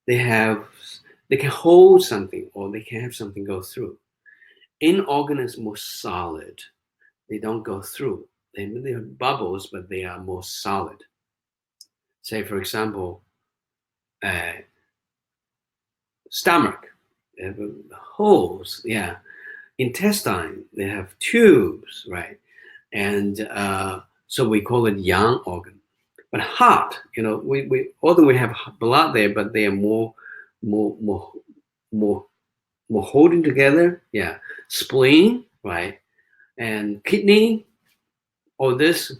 They can hold something, or they can have something go through. Yin organ is more solid. They don't go through. They have bubbles, but they are more solid. Say, for example, stomach, they have holes. Yeah. Intestine, they have tubes, right? And so we call it yang organ. But heart, we although we have blood there, but they are more holding together. Yeah. Spleen, right? And kidney, all this,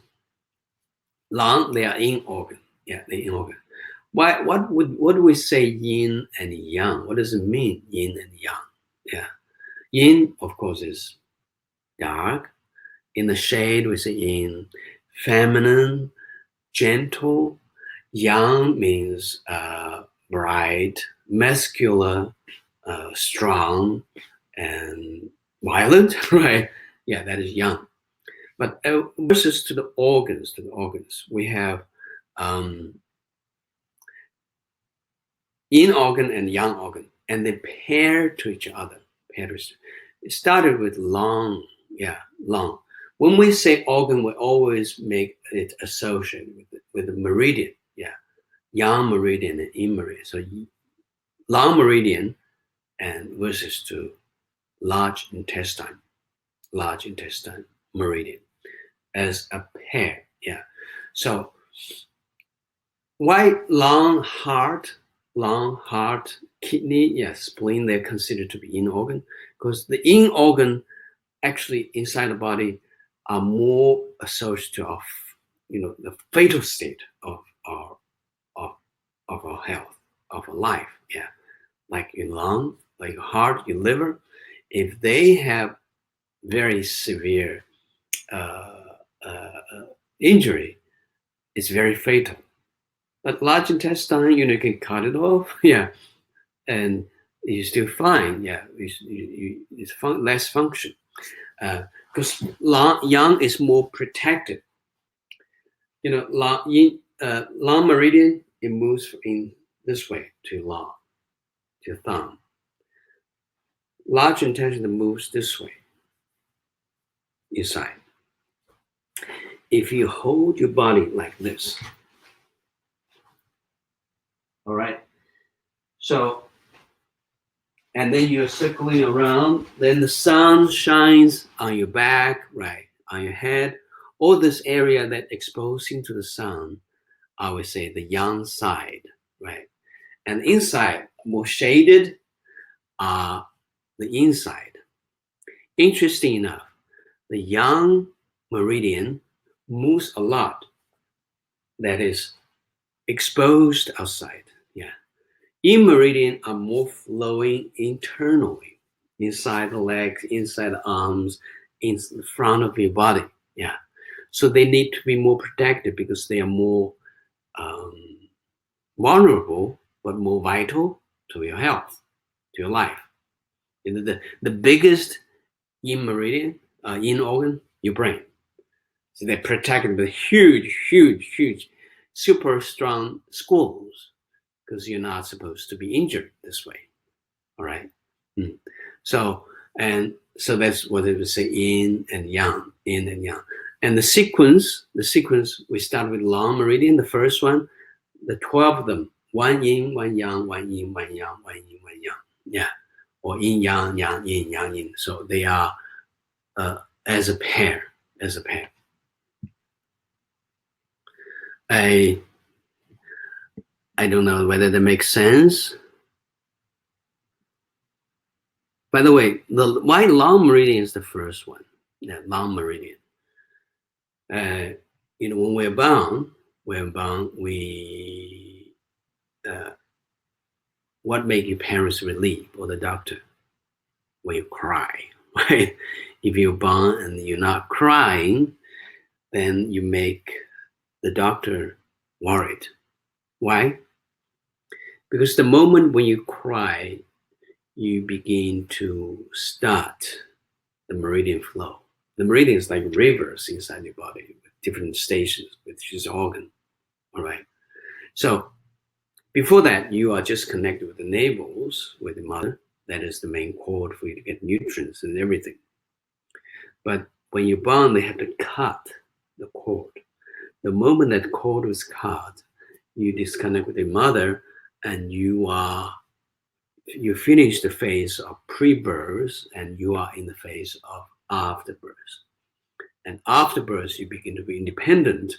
lung, they are yin organ. Yeah, they're yin organ. What do we say yin and yang? What does it mean, yin and yang? Yeah. Yin, of course, is dark. In the shade, we say yin. Feminine, gentle. Yang means bright, muscular, strong, and violent, right? Yeah, that is yang. But versus to the organs, we have yin organ and yang organ, and they pair to each other. It started with lung. Yeah, lung. When we say organ, we always make it associated with the meridian. Yeah, yang meridian and yin meridian. So lung meridian and versus to large intestine meridian as a pair. Yeah. So why lung, heart, kidney, yes, spleen, they're considered to be yin organ, because the yin organ actually inside the body are more associated of the fatal state of our health, of our life. Yeah, like your lung, like your heart, your liver, if they have very severe injury, it's very fatal. But large intestine, you can cut it off. Yeah, and you're still fine. Yeah, it's less function. Because yang is more protected. Long meridian, it moves in this way to long, to thumb. Large intestine moves this way, inside. If you hold your body like this, all right, so, and then you're circling around, then the sun shines on your back, right, on your head, all this area that exposing to the sun, I would say the yang side, right? And inside, more shaded, are the inside. Interesting enough, the yang meridian moves a lot that is exposed outside. Yeah. Yin meridian are more flowing internally, inside the legs, inside the arms, in the front of your body. Yeah. So they need to be more protected because they are more vulnerable, but more vital to your health, to your life. The biggest yin meridian, yin organ, your brain. So they're protected with huge, super strong schools because you're not supposed to be injured this way. All right. So that's what it would say, yin and yang, yin and yang. And the sequence, we start with long meridian, the first one, the 12 of them, one yin, one yang, one yin, one yang, one yin, one yang. Yeah. Or yin, yang, yang, yin, yang, yin. So they are as a pair. I don't know whether that makes sense. By the way, why long meridian is the first one? Yeah, long meridian. When we're bound, we what make your parents relieve or the doctor? When you cry, right? If you're bound and you're not crying, then you make the doctor worried. Why? Because the moment when you cry, you begin to start the meridian flow. The meridian is like rivers inside your body with different stations, with each organ. All right. So before that, you are just connected with the navels, with the mother. That is the main cord for you to get nutrients and everything. But when you're born, they have to cut the cord. The moment that cord was cut, you disconnect with your mother, and you finish the phase of pre-birth, and you are in the phase of afterbirth. And afterbirth, you begin to be independent,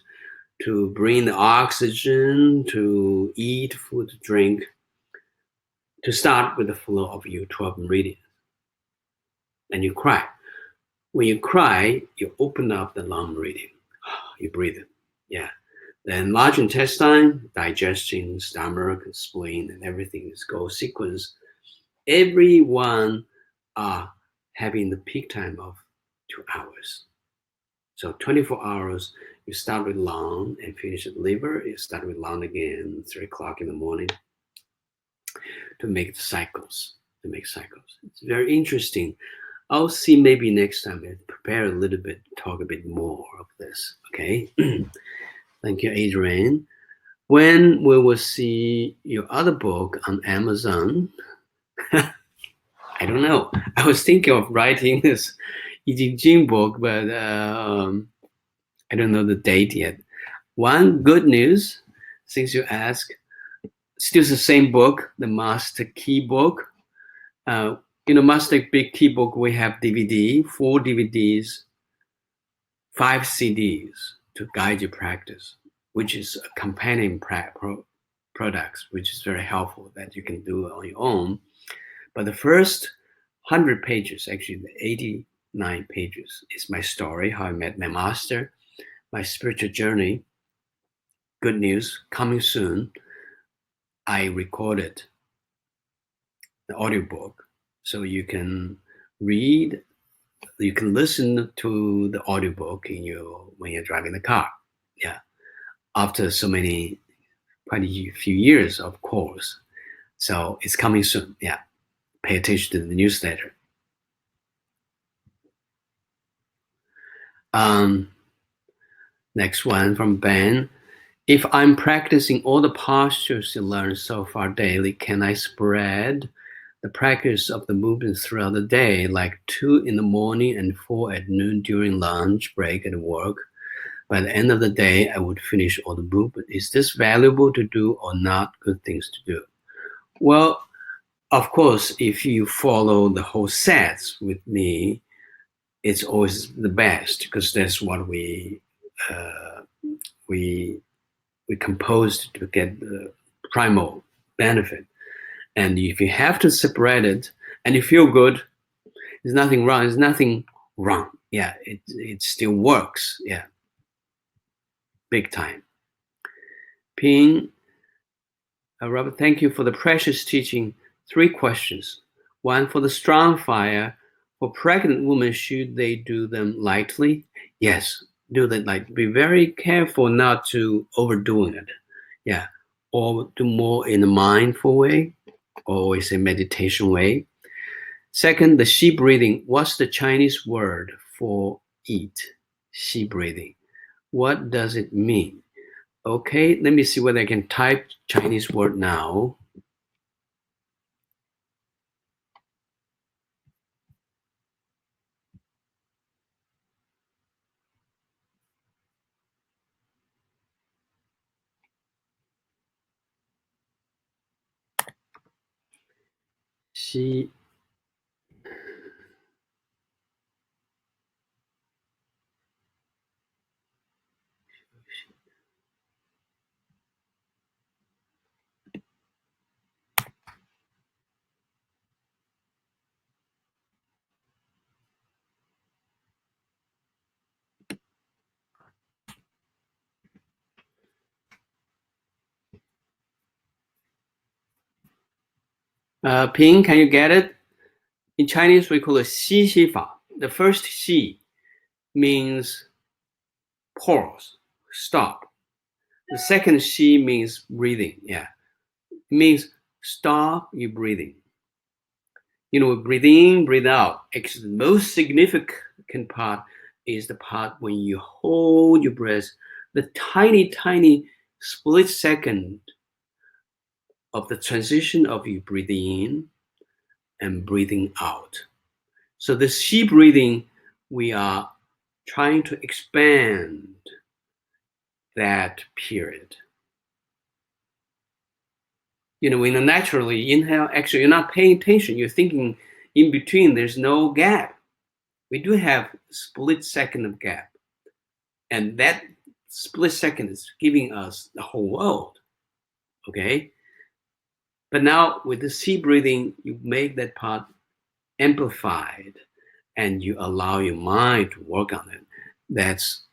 to bring the oxygen, to eat food, to drink, to start with the flow of your 12 meridians. And you cry. When you cry, you open up the long meridian. You breathe in. Yeah. Then large intestine, digestion, stomach, spleen, and everything is go sequence. Everyone are having the peak time of 2 hours. So 24 hours, you start with lung and finish with liver. You start with lung again, 3 o'clock in the morning, to make the cycles. It's very interesting. I'll see maybe next time and prepare a little bit, talk a bit more of this. Okay. Thank you, Adrian. When we will see your other book on Amazon, I don't know. I was thinking of writing this JIN book, but I don't know the date yet. One good news, since you ask, still the same book, the Master Key book. Master Big Key book, we have DVD, 4 DVDs, 5 CDs to guide your practice, which is a companion products, which is very helpful that you can do on your own. But the first 100 pages, actually the 89 pages, is my story, how I met my master, my spiritual journey. Good news, coming soon. I recorded the audiobook, so you can read, you can listen to the audiobook when you're driving the car. Yeah. After quite a few years of course. So it's coming soon. Yeah. Pay attention to the newsletter. Next one from Ben. If I'm practicing all the postures you learned so far daily, can I spread the practice of the movements throughout the day, like 2 in the morning and 4 at noon during lunch break at work? By the end of the day, I would finish all the movement. Is this valuable to do or not good things to do? Well, of course, if you follow the whole sets with me, it's always the best, because that's what we composed to get the primal benefit. And if you have to separate it and you feel good, there's nothing wrong. Yeah, it still works. Yeah, big time. Peng, Robert, thank you for the precious teaching. 3 questions. 1, for the strong fire, for pregnant women, should they do them lightly? Yes, do that lightly. Be very careful not to overdoing it. Yeah, or do more in a mindful way, or always a meditation way. Second, the Xi breathing. What's the Chinese word for eat? Xi breathing. What does it mean? Okay, let me see whether I can type Chinese word now. She Peng, can you get it? In Chinese, we call it xi xi fa. The first xi means pause, stop. The second xi means breathing. Yeah, it means stop your breathing. You know, breathe in, breathe out. Actually, the most significant part is the part when you hold your breath, the tiny, tiny split second of the transition of you breathing in and breathing out. So the Xi breathing, we are trying to expand that period. You know, when you naturally inhale, actually you're not paying attention. You're thinking in between, there's no gap. We do have split second of gap. And that split second is giving us the whole world. Okay? But now with the Xi breathing, you make that part amplified and you allow your mind to work on it. That's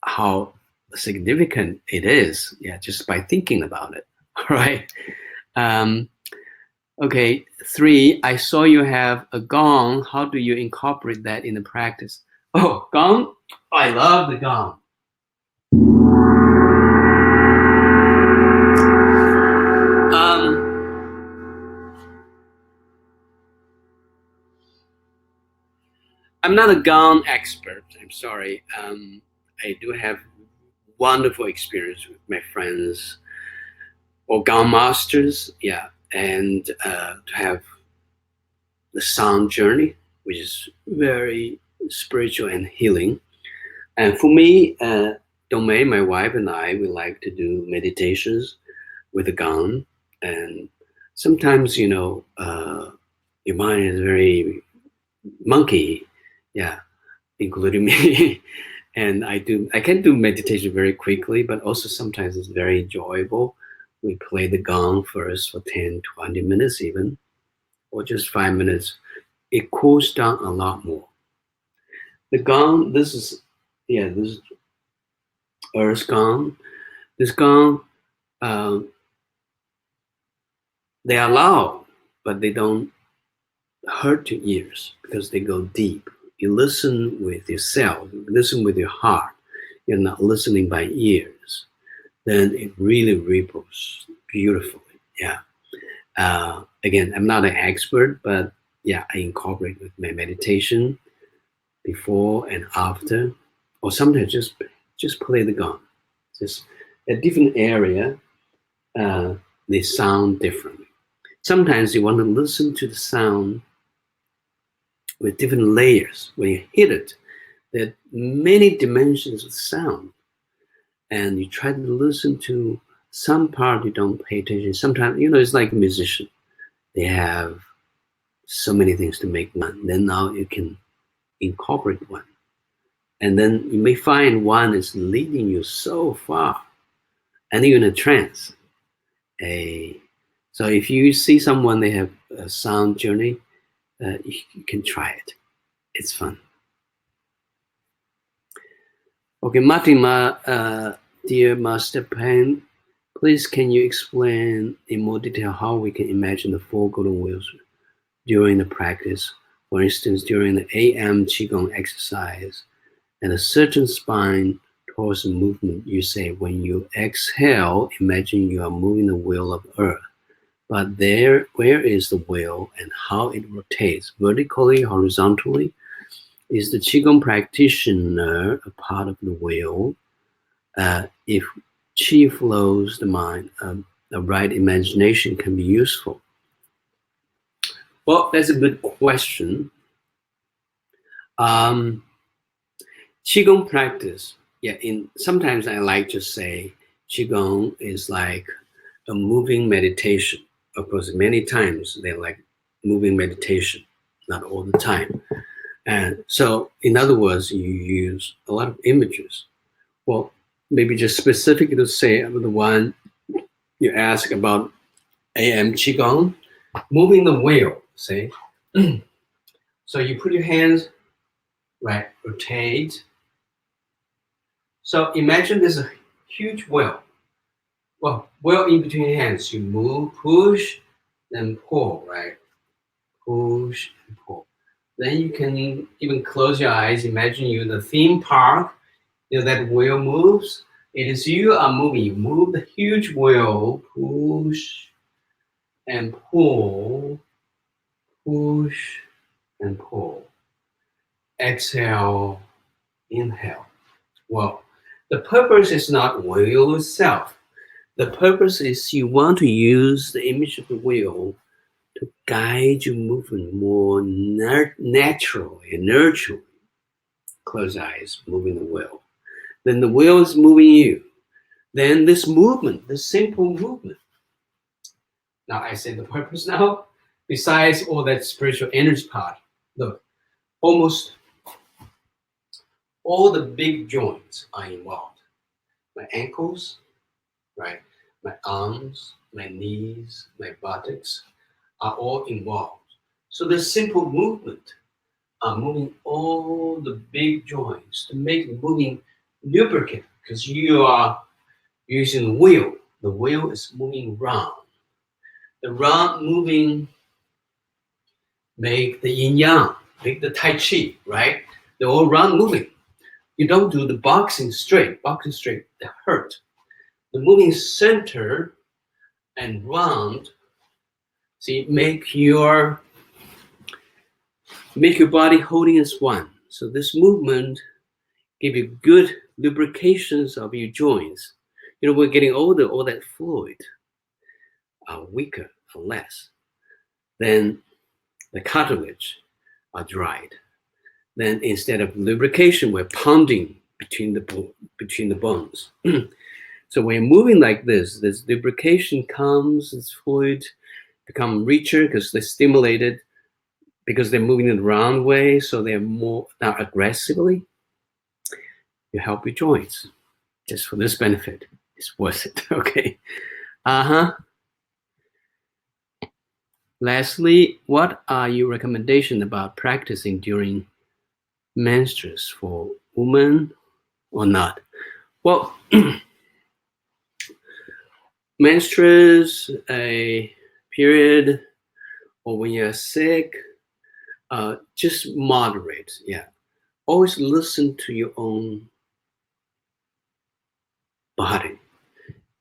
how significant it is, yeah, just by thinking about it. All right. Okay, 3, I saw you have a gong. How do you incorporate that in the practice? Oh, gong? I love the gong. I'm not a gong expert. I'm sorry. I do have wonderful experience with my friends or Qigong Masters, yeah, and to have the sound journey, which is very spiritual and healing. And for me, Domain, my wife and I, we like to do meditations with the gong. And sometimes, you know, your mind is very monkey, yeah, including me. And I can do meditation very quickly, but also sometimes it's very enjoyable. We play the gong first for 10, 20 minutes even, or just 5 minutes. It cools down a lot more. The gong, this is Earth gong. This gong, they are loud, but they don't hurt your ears because they go deep. You listen with yourself, you listen with your heart. You're not listening by ears. Then it really ripples beautifully. Yeah. Again, I'm not an expert, but yeah, I incorporate with my meditation before and after, or sometimes just play the gong. Just a different area, they sound differently. Sometimes you want to listen to the sound with different layers. When you hit it, there are many dimensions of sound, and you try to listen to some part you don't pay attention. Sometimes, you know, it's like a musician. They have so many things to make one. Then now you can incorporate one. And then you may find one is leading you so far, and you're in a trance. So if you see someone, they have a sound journey, you can try it. It's fun. Okay, Martin, dear Master Peng, please can you explain in more detail how we can imagine the 4 golden wheels during the practice? For instance, during the AM Qigong exercise, and a certain spine torsion movement, you say when you exhale, imagine you are moving the wheel of earth. But where is the wheel and how it rotates, vertically, horizontally? Is the Qigong practitioner a part of the wheel? If Qi flows the mind. The right imagination can be useful. Well, that's a good question. Qigong practice. Yeah, sometimes I like to say Qigong is like a moving meditation. Of course, many times they're like moving meditation, not all the time. And so, in other words, you use a lot of images. Well, maybe just specifically to say the one you ask about AM Qigong, moving the wheel, say. So you put your hands, right, rotate. So imagine there's a huge wheel. Well, wheel in between your hands. You move, push, then pull, right? Push and pull. Then you can even close your eyes. Imagine you're in the theme park. You know that wheel moves. It is you are moving. You move the huge wheel, push and pull, push and pull. Exhale, inhale. Well, the purpose is not wheel itself. The purpose is you want to use the image of the wheel to guide your movement more naturally and nurturally. Close eyes, moving the wheel. Then the wheel is moving you. Then this movement, this simple movement. Now I say the purpose now, besides all that spiritual energy part. Look, almost all the big joints are involved. My ankles, right? My arms, my knees, my buttocks are all involved. So this simple movement are moving all the big joints to make moving lubricant, because you are using the wheel. The wheel is moving round. The round moving make the yin yang, make the tai chi, right? They're all round moving. You don't do the boxing straight. Boxing straight, they hurt. The moving center and round, see, make your body holding as one. So this movement give you good lubrications of your joints. You know, we're getting older, all that fluid are weaker or less. Then the cartilage are dried. Then instead of lubrication, we're pounding between the bones. So when you're moving like this lubrication comes, this fluid become richer because they're stimulated, because they're moving in the round way, so they're more now aggressively. You help your joints. Just for this benefit, it's worth it. Okay. Lastly, what are your recommendations about practicing during menstrues for women or not? Well, menstrues, a period, or when you're sick, just moderate. Yeah. Always listen to your own body.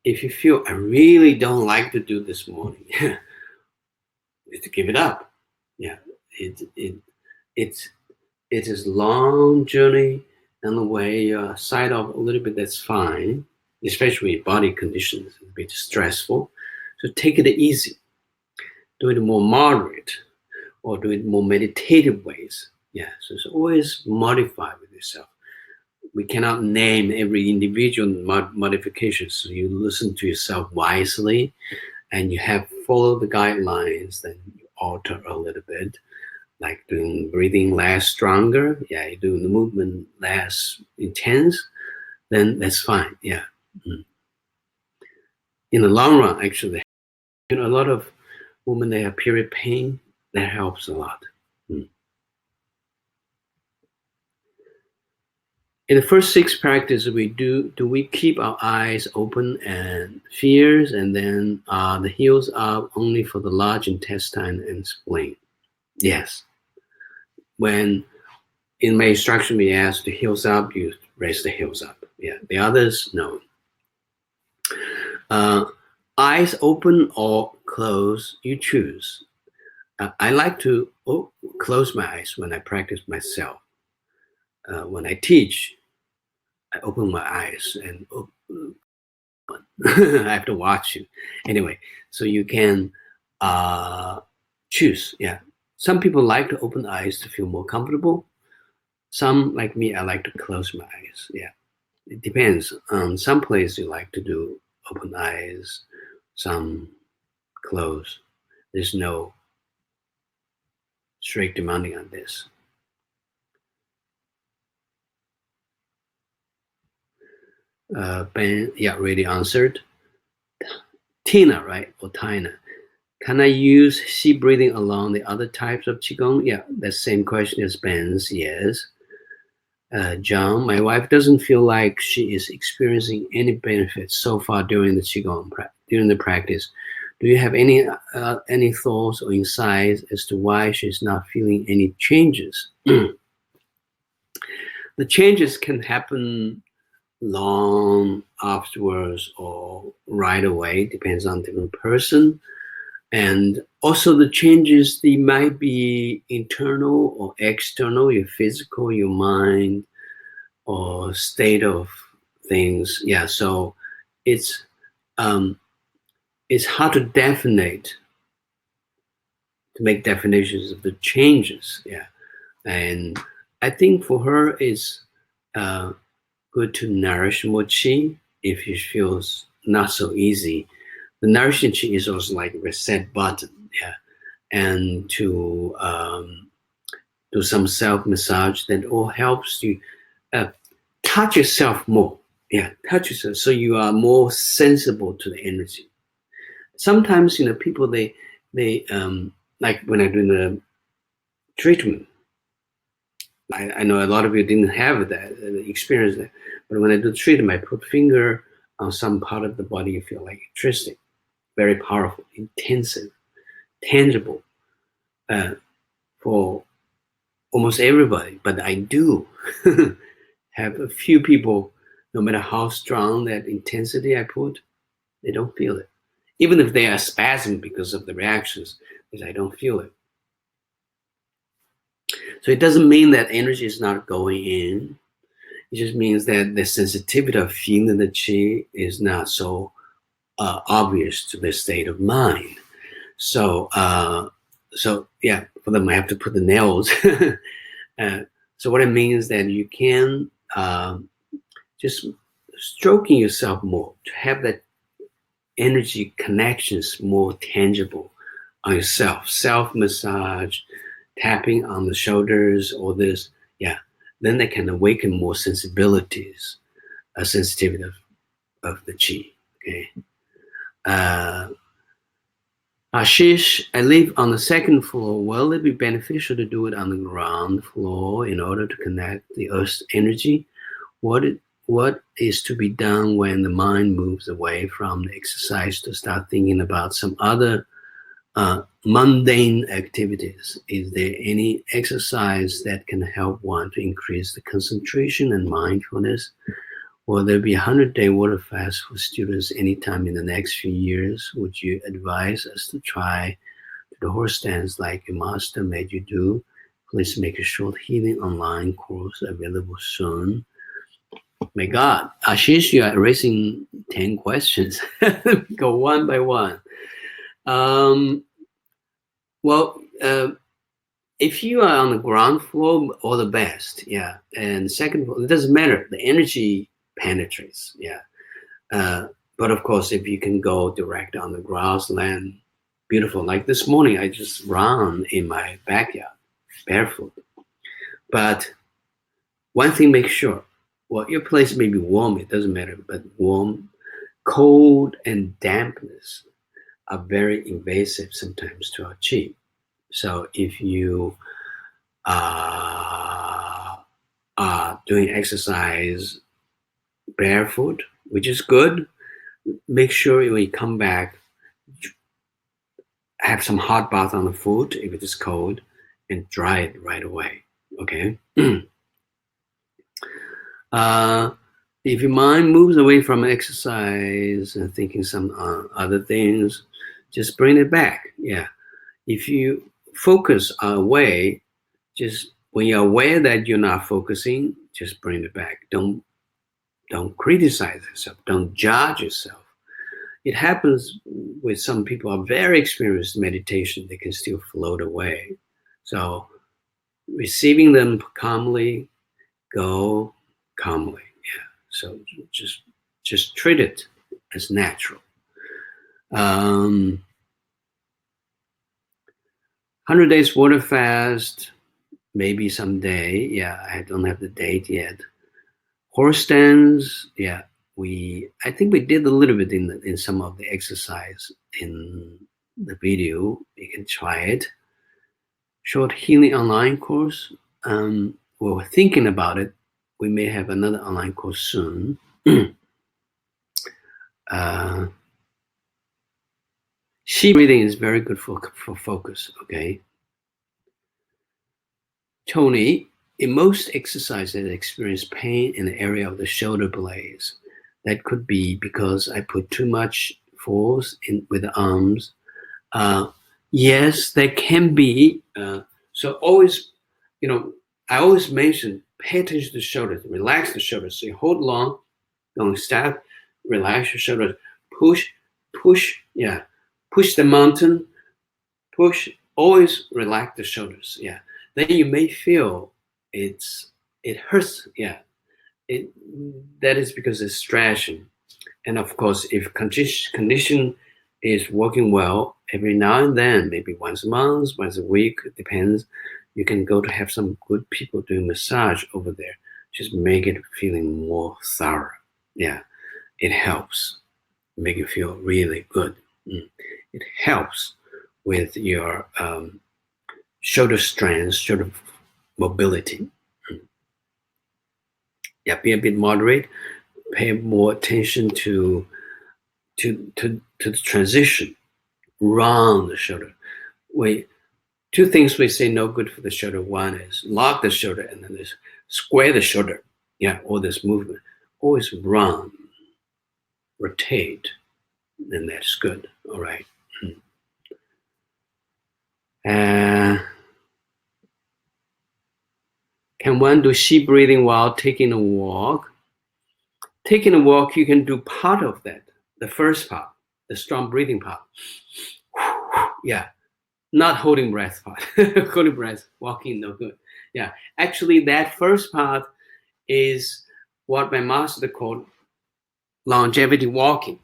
If you feel I really don't like to do this morning, to give it up. Yeah. It is long journey, and the way you side off a little bit, that's fine, especially body conditions, a bit stressful. So take it easy. Do it more moderate, or do it more meditative ways. Yeah, so it's always modify with yourself. We cannot name every individual modification, so you listen to yourself wisely, and you have follow the guidelines, then you alter a little bit, like doing breathing less stronger. Yeah, you're doing the movement less intense, then that's fine. Yeah. In the long run, actually, a lot of women, they have period pain. That helps a lot. In the first 6 practices we do we keep our eyes open and fierce, and then the heels up only for the large intestine and spleen? Yes. When in my instruction we ask the heels up, you raise the heels up. Yeah. The others, no. Eyes open or closed, you choose. I like to close my eyes when I practice myself. When I teach, I open my eyes and one. I have to watch you. Anyway, so you can choose. Yeah. Some people like to open eyes to feel more comfortable. Some, like me, I like to close my eyes. Yeah. It depends. Some places you like to do open eyes, some close. There's no strict demanding on this. Ben, yeah, already answered. Tina, right? Or Tina. Can I use Xi breathing along the other types of Qigong? Yeah, that same question as Ben's, yes. John, my wife doesn't feel like she is experiencing any benefits so far during the Qigong during the practice. Do you have any thoughts or insights as to why she's not feeling any changes? The changes can happen long afterwards or right away, depends on the different person. And also the changes, they might be internal or external, your physical, your mind, or state of things. Yeah, so it's hard to make definitions of the changes. Yeah, and I think for her it's good to nourish more qi if it feels not so easy. The nourishing qi is also like a reset button. Yeah, and to do some self massage that all helps you touch yourself more. Yeah, touch yourself so you are more sensible to the energy. Sometimes, people they like when I do the treatment, I know a lot of you didn't have that experience that, but when I do treatment, I put finger on some part of the body, you feel like electricity, very powerful, intensive, tangible, for almost everybody. But I do have a few people, no matter how strong that intensity I put, they don't feel it. Even if they are spasming because of the reactions, because I don't feel it. So it doesn't mean that energy is not going in. It just means that the sensitivity of feeling the qi is not so obvious to the state of mind. So, yeah, for them, I have to put the nails. So what it means that you can just stroking yourself more to have that energy connections more tangible on yourself. Self massage, tapping on the shoulders, or this, yeah. Then they can awaken more sensibilities, a sensitivity of the qi. Okay. Ashish, I live on the second floor. Will it be beneficial to do it on the ground floor in order to connect the earth's energy? What is to be done when the mind moves away from the exercise to start thinking about some other mundane activities? Is there any exercise that can help one to increase the concentration and mindfulness? Will there be a 100-day water fast for students anytime in the next few years? Would you advise us to try the horse stance like your master made you do? Please make a short healing online course available soon. My God, Ashish, you are raising 10 questions. Go one by one. Well, if you are on the ground floor, all the best, yeah. And second floor, it doesn't matter. The energy penetrates, yeah. But of course, if you can go direct on the grassland, beautiful. Like this morning, I just ran in my backyard, barefoot. But one thing, make sure, well, your place may be warm, it doesn't matter, but warm, cold, and dampness are very invasive sometimes to our qi. So if you are doing exercise barefoot, which is good, make sure when you come back, have some hot bath on the foot if it is cold, and dry it right away. Okay. If your mind moves away from exercise and thinking some other things, just bring it back. Yeah. If you focus away, just when you're aware that you're not focusing, just bring it back. Don't criticize yourself. Don't judge yourself. it happens with some people who are very experienced in meditation, they can still float away. So receiving them calmly, go calmly. Yeah. So just treat it as natural. 100 days water fast, maybe someday. Yeah, I don't have the date yet. Horse stands, yeah. I think we did a little bit in some of the exercise in the video. You can try it. Short healing online course. We're thinking about it. We may have another online course soon. Sheep breathing is very good for focus. Okay. Tony, in most exercises, I experience pain in the area of the shoulder blades. That could be because I put too much force in with the arms. Yes, there can be. So always, I always mention, pay attention to the shoulders, relax the shoulders. So you hold long, don't stop, relax your shoulders, push, yeah, push the mountain, push, always relax the shoulders, yeah. Then you may feel it hurts, yeah. That is because it's stretching. And of course, if condition is working well, every now and then, maybe once a month, once a week, it depends, you can go to have some good people doing massage over there. Just make it feeling more thorough. Yeah, it helps. Make you feel really good. It helps with your shoulder strength, shoulder mobility. Yeah, be a bit moderate. Pay more attention to the transition around the shoulder. Two things we say no good for the shoulder. One is lock the shoulder, and then there's square the shoulder. Yeah, all this movement. Always round, rotate, then that's good. All right. Can one do sheep breathing while taking a walk? Taking a walk, you can do part of that. The first part, the strong breathing part. Yeah, not holding breath part. Holding breath, walking, no good. Yeah, actually, that first part is what my master called longevity walking.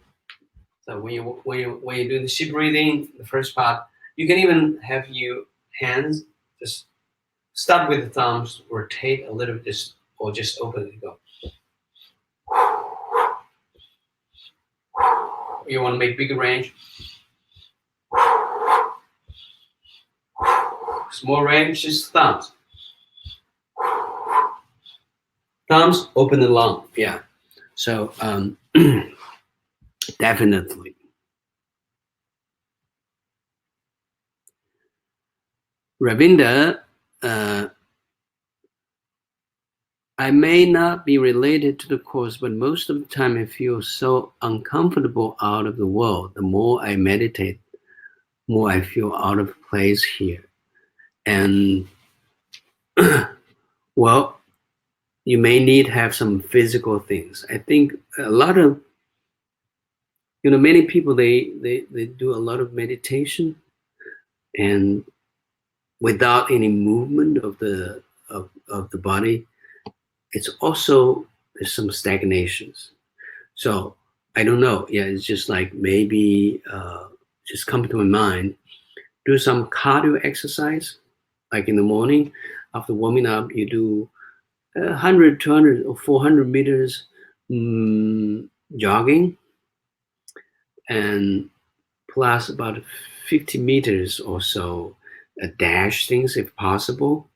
So when you do the sheep breathing, the first part, you can even have your hands just start with the thumbs, rotate a little bit, or just open it and go. You want to make bigger range. Small range, just thumbs. Thumbs, open the lung. Yeah. So definitely. Ravinda, I may not be related to the course, but most of the time I feel so uncomfortable out of the world. The more I meditate, more I feel out of place here. And well, you may need to have some physical things. I think a lot of, many people, they do a lot of meditation, and without any movement of the body, it's also, there's some stagnations. So I don't know. Yeah, it's just like maybe just come to my mind, do some cardio exercise, like in the morning after warming up, you do 100, 200, or 400 meters jogging, and plus about 50 meters or so dash things if possible.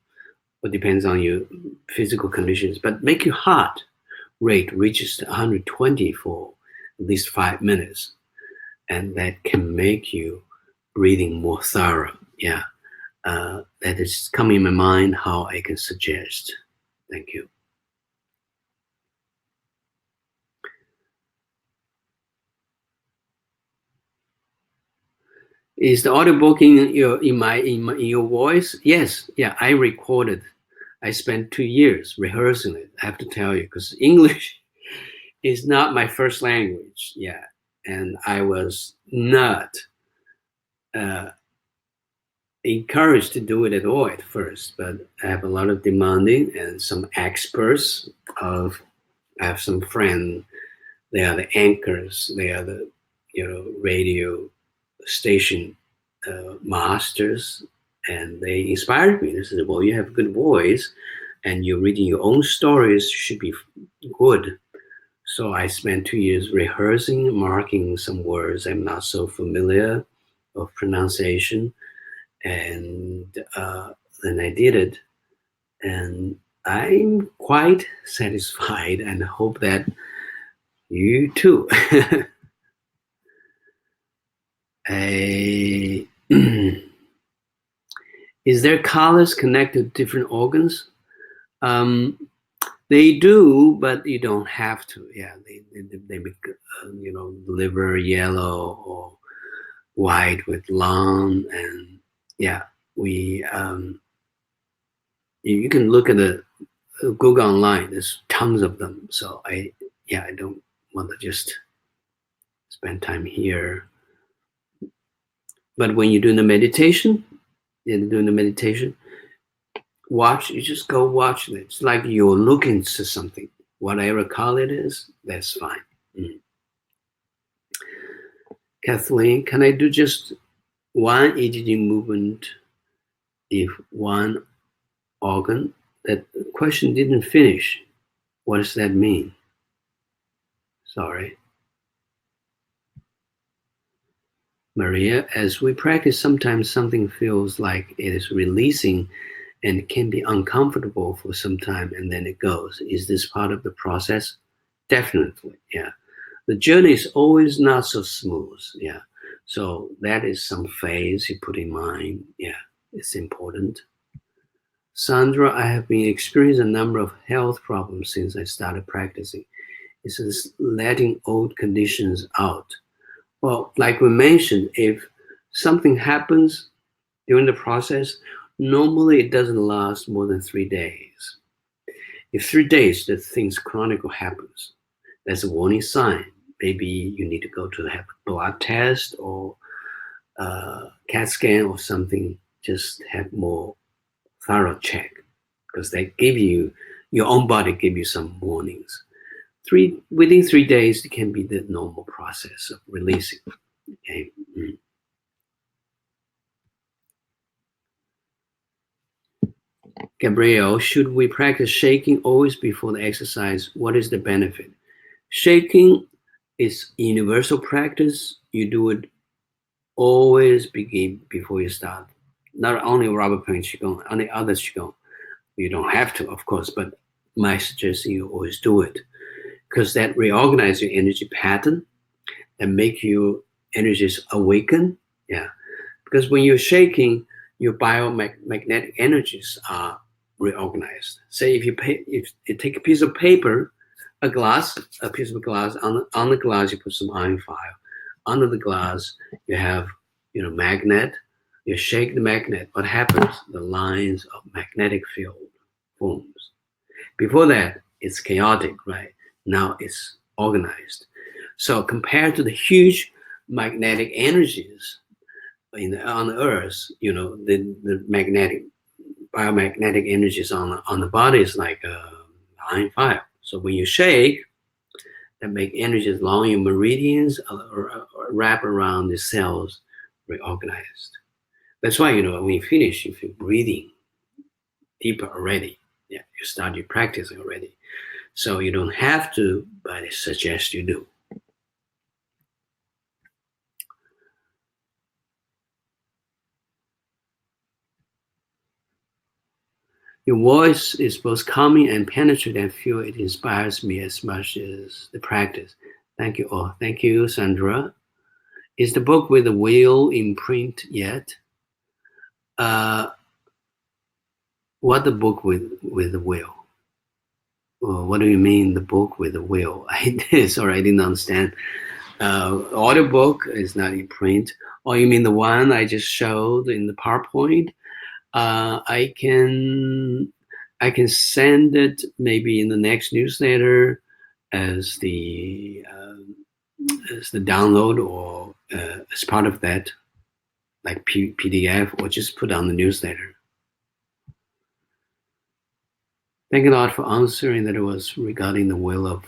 It depends on your physical conditions, but make your heart rate reaches 120 for at least 5 minutes, and that can make you breathing more thorough. Yeah, that is coming in my mind how I can suggest. Thank you. Is the audiobook in your voice? Yes. Yeah, I recorded. I spent 2 years rehearsing it. I have to tell you, because English is not my first language. Yeah, and I was not encouraged to do it at all at first, but I have a lot of demanding and some experts of, I have some friends, they are the anchors, they are the, radio station masters, and they inspired me. They said, well, you have a good voice and you're reading your own stories, should be good. So I spent 2 years rehearsing, marking some words I'm not so familiar of pronunciation, and then I did it, and I'm quite satisfied, and hope that you too. Is there colors connected to different organs? They do, but you don't have to. Yeah, they make liver yellow or white with lung, and yeah, we you can look at the Google online. There's tons of them. So I don't want to just spend time here. But when you're doing the meditation, watch. You just go watch it. It's like you're looking to something. Whatever color it is, that's fine. Kathleen, can I do just one EGG movement if one organ? That question didn't finish. What does that mean? Sorry. Maria, as we practice, sometimes something feels like it is releasing and it can be uncomfortable for some time, and then it goes. Is this part of the process? Definitely, yeah. The journey is always not so smooth, yeah. So that is some phase you put in mind, yeah, it's important. Sandra, I have been experiencing a number of health problems since I started practicing. It's just letting old conditions out. Well, like we mentioned, if something happens during the process, normally it doesn't last more than 3 days. If 3 days the things chronic happens, that's a warning sign. Maybe you need to go to have a blood test or CAT scan or something. Just have more thorough check, because they give you, your own body give you some warnings. Within 3 days, it can be the normal process of releasing. Okay. Gabrielle, should we practice shaking always before the exercise? What is the benefit? Shaking is universal practice. You do it always begin before you start. Not only Robert Peng Qigong, only other Qigong. You don't have to, of course, but my suggestion, you always do it, because that reorganize your energy pattern and make your energies awaken. Yeah, because when you're shaking, your biomagnetic energies are reorganized. Say if you take a piece of paper, a piece of glass, on the glass you put some iron file. Under the glass you have magnet. You shake the magnet. What happens? The lines of magnetic field forms. Before that, it's chaotic, right? Now it's organized. So compared to the huge magnetic energies on the Earth, the biomagnetic energies on the body is like a iron file. So when you shake, that make energies along your meridians wrap around the cells, reorganized. That's why when you finish, you feel breathing deeper already. Yeah, you start your practice already. So you don't have to, but I suggest you do. Your voice is both calming and penetrating. I feel it inspires me as much as the practice. Thank you all. Thank you, Sandra. Is the book with the wheel in print yet? What the book with the wheel? What do you mean the book with the wheel? Sorry, I didn't understand. Audio book is not in print. Or you mean the one I just showed in the PowerPoint? I can send it maybe in the next newsletter as the as the download or as part of that, like PDF, or just put on the newsletter. Thank you, Lord, for answering that it was regarding the will of,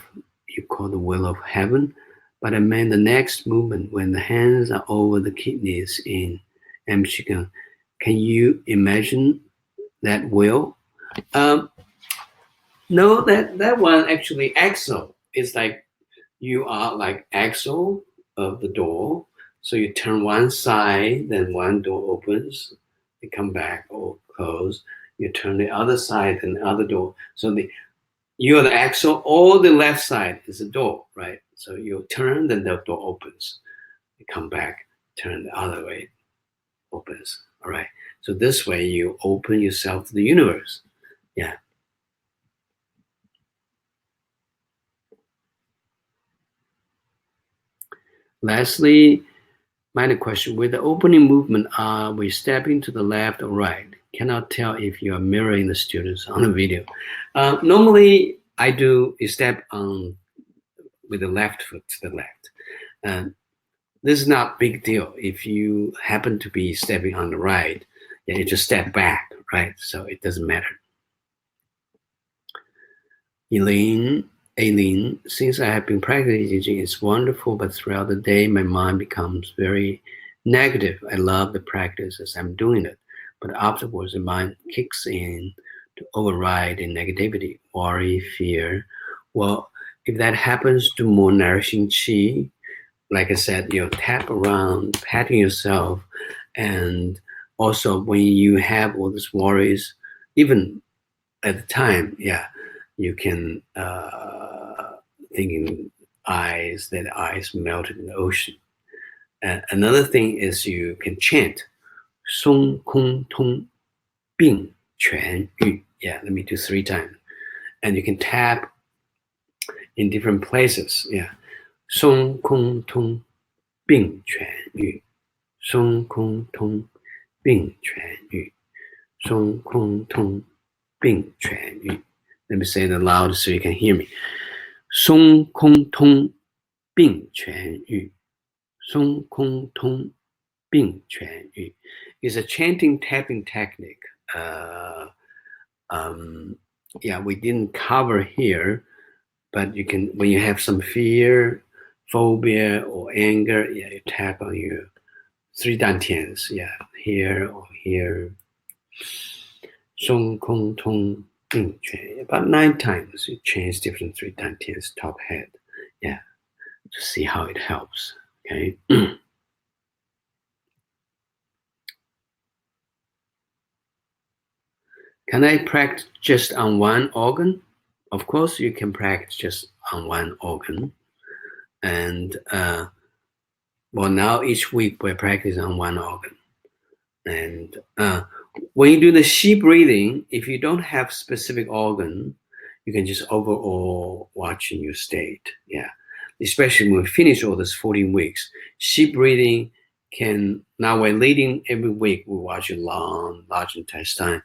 you call the will of heaven, but I meant the next movement when the hands are over the kidneys in Qigong. Can you imagine that will? No, that one actually axle is like you are like axle of the door. So you turn one side, then one door opens, you come back or close. You turn the other side, and the other door. So you're the axle, or the left side is the door, right? So you turn, then the door opens. You come back, turn the other way, opens. All right. So this way you open yourself to the universe. Yeah. Lastly, minor question. With the opening movement, are we stepping to the left or right? Cannot tell if you are mirroring the students on the video. Normally, I do a step on with the left foot to the left. This is not a big deal. If you happen to be stepping on the right, yeah, you just step back, right? So it doesn't matter. Aileen, since I have been practicing JIN, it's wonderful, but throughout the day, my mind becomes very negative. I love the practice as I'm doing it, but afterwards, the mind kicks in to override the negativity, worry, fear. Well, if that happens to more nourishing qi, like I said, tap around, patting yourself, and also when you have all these worries, even at the time, yeah, you can thinking that eyes melted in the ocean. Another thing is you can chant Song Kong Tong Bing Quan Yu. Yeah, let me do 3 times. And you can tap in different places. Yeah. Song Kong Tong Bing Quan Yu. Song Kong Tong Bing Quan Yu. Song Kong Tong Bing Quan Yu. Let me say it aloud so you can hear me. Song Kong Tong Bing Quan Yu. Song Kong Tong Bing Quan Yu. It's a chanting tapping technique. Yeah, we didn't cover here, but you can, when you have some fear, phobia, or anger, yeah, you tap on your 3 dantians, yeah, here or here. Song Kong Tong Bing Quan. About 9 times you change different 3 dantians, top head, yeah, to see how it helps. Okay. Can I practice just on one organ? Of course, you can practice just on one organ. And well, now each week we're practicing on one organ. And when you do the Qi breathing, if you don't have specific organ, you can just overall watch in your state. Yeah. Especially when we finish all this 14 weeks. Qi breathing can, now we're leading every week, we watch a large intestine.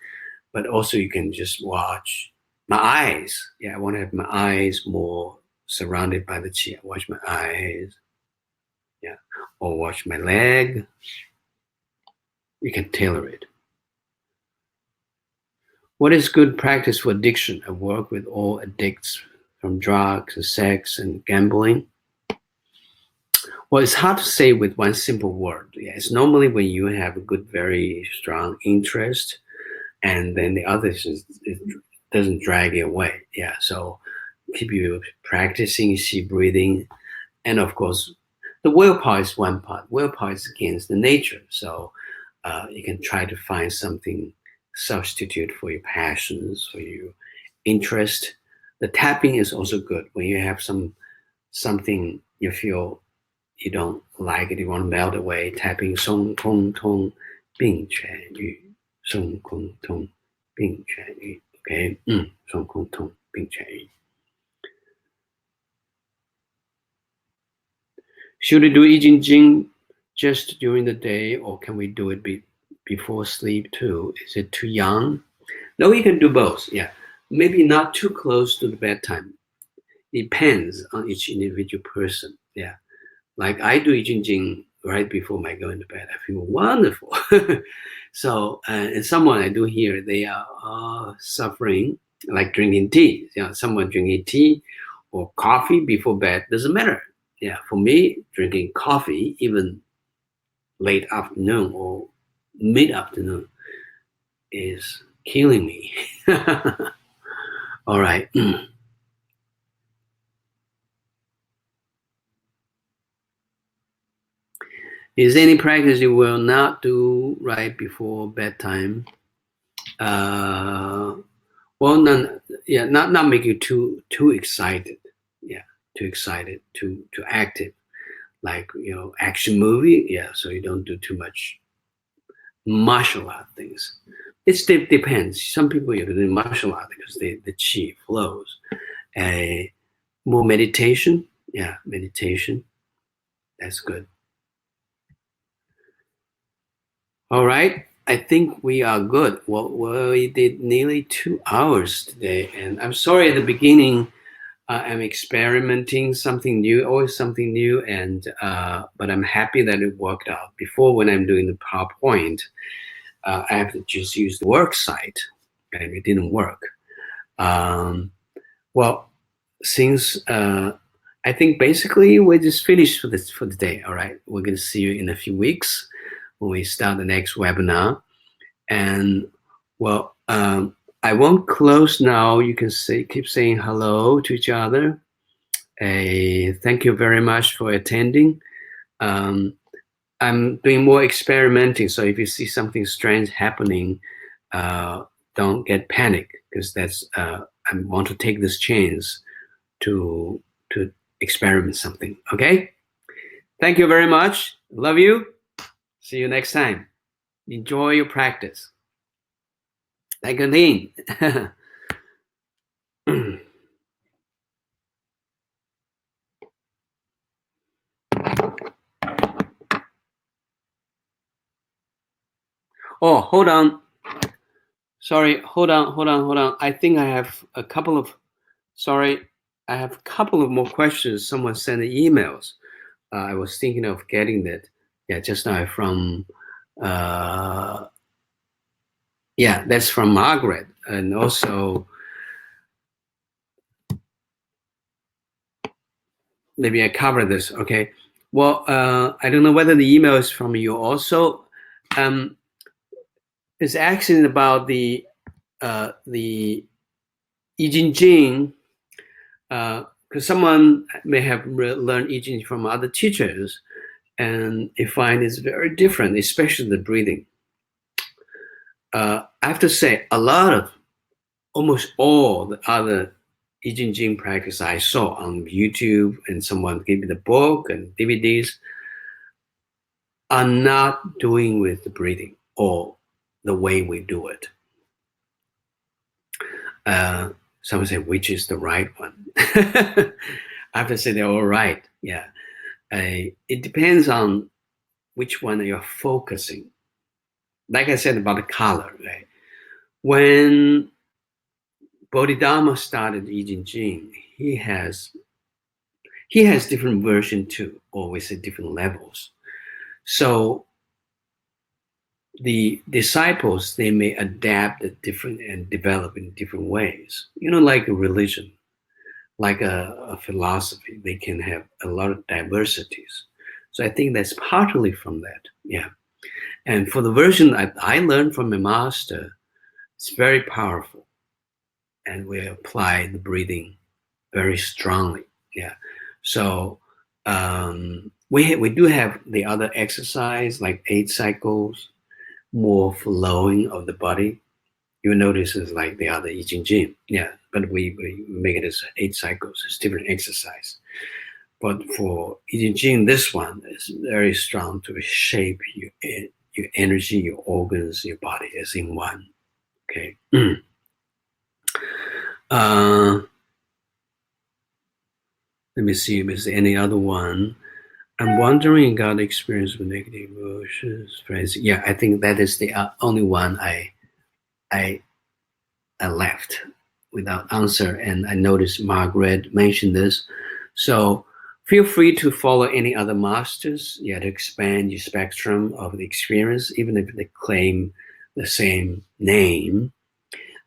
But also you can just watch my eyes. Yeah, I want to have my eyes more surrounded by the qi. I watch my eyes. Yeah, or watch my leg. You can tailor it. What is good practice for addiction? I work with all addicts, from drugs to sex and gambling. Well, it's hard to say with one simple word. Yeah, it's normally when you have a good, very strong interest, and then the others it doesn't drag you away. Yeah, so keep you practicing Qi breathing, and of course, the willpower is one part. Willpower is against the nature, so you can try to find something substitute for your passions, for your interest. The tapping is also good when you have something you feel you don't like it, you want to melt away. Tapping Song Kong Tong Bing Quan Yu. Song Kong Tong Bing Quan Yu. Okay, Song Kong Tong Bing Quan Yu. Should we do I Ching just during the day, or can we do it before sleep too? Is it too young? No, you can do both. Yeah, maybe not too close to the bedtime. Depends on each individual person. Yeah, Like I do JIN right before I go into bed. I feel wonderful. So, and someone I do hear, they are suffering, like drinking tea. You know, someone drinking tea or coffee before bed, doesn't matter. Yeah, for me, drinking coffee, even late afternoon or mid afternoon, is killing me. All right. Is any practice you will not do right before bedtime? Well, none. Yeah, not make you too excited. Yeah, too excited, too active. Like action movie. Yeah, so you don't do too much martial art things. It depends. Some people you do martial art because the chi flows. More meditation. Yeah, meditation. That's good. All right. I think we are good. Well, we did nearly 2 hours today, and I'm sorry at the beginning. I'm experimenting something new, always something new, and but I'm happy that it worked out. Before, when I'm doing the PowerPoint, I have to just use the work site, and it didn't work. Well, since I think basically we're just finished for the day. All right, we're going to see you in a few weeks when we start the next webinar. And well, I won't close now. You can keep saying hello to each other. Thank you very much for attending. I'm doing more experimenting, so if you see something strange happening, don't get panic because that's I want to take this chance to experiment something. Okay. Thank you very much. Love you. See you next time. Enjoy your practice. Thank you, Dean. Oh, hold on. Sorry, hold on. I think I have a couple of, sorry, I have a couple of more questions. Someone sent emails. I was thinking of getting that. Yeah, just now from, yeah, that's from Margaret. And also, maybe I cover this, okay? Well, I don't know whether the email is from you also. It's actually about the JIN, because someone may have learned JIN from other teachers, and they find it's very different, especially the breathing. I have to say, almost all the other JIN practice I saw on YouTube, and someone gave me the book and DVDs, are not doing with the breathing or the way we do it. Someone say, which is the right one? I have to say they're all right. Yeah. It depends on which one you're focusing. Like I said about the color, right? When Bodhidharma started JIN, he has different version too, always at different levels. So the disciples, they may adapt at different and develop in different ways. Like a religion, like a philosophy, they can have a lot of diversities. So I think that's partly from that. Yeah. And for the version I learned from my master, it's very powerful. And we apply the breathing very strongly. Yeah. So we do have the other exercise like 8 cycles, more flowing of the body. You notice it's like the other JIN. Yeah. But we make it as 8 cycles. It's different exercise. But for JIN, this one is very strong to shape your energy, your organs, your body as in one. Okay. Let me see if there's any other one. I'm wondering, got experience with negative emotions, friends. Yeah, I think that is the only one I left without answer. And I noticed Margaret mentioned this. So Feel free to follow any other masters, to expand your spectrum of the experience, even if they claim the same name.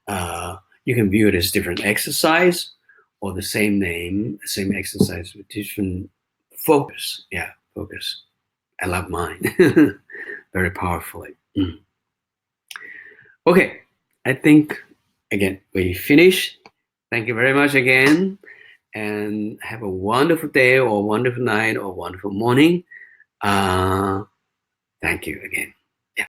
You can view it as different exercise, or the same name, same exercise with different focus. Focus. I love mine. Very powerfully. Okay, I think, again, we finished. Thank you very much again. And have a wonderful day or wonderful night or wonderful morning. Thank you again.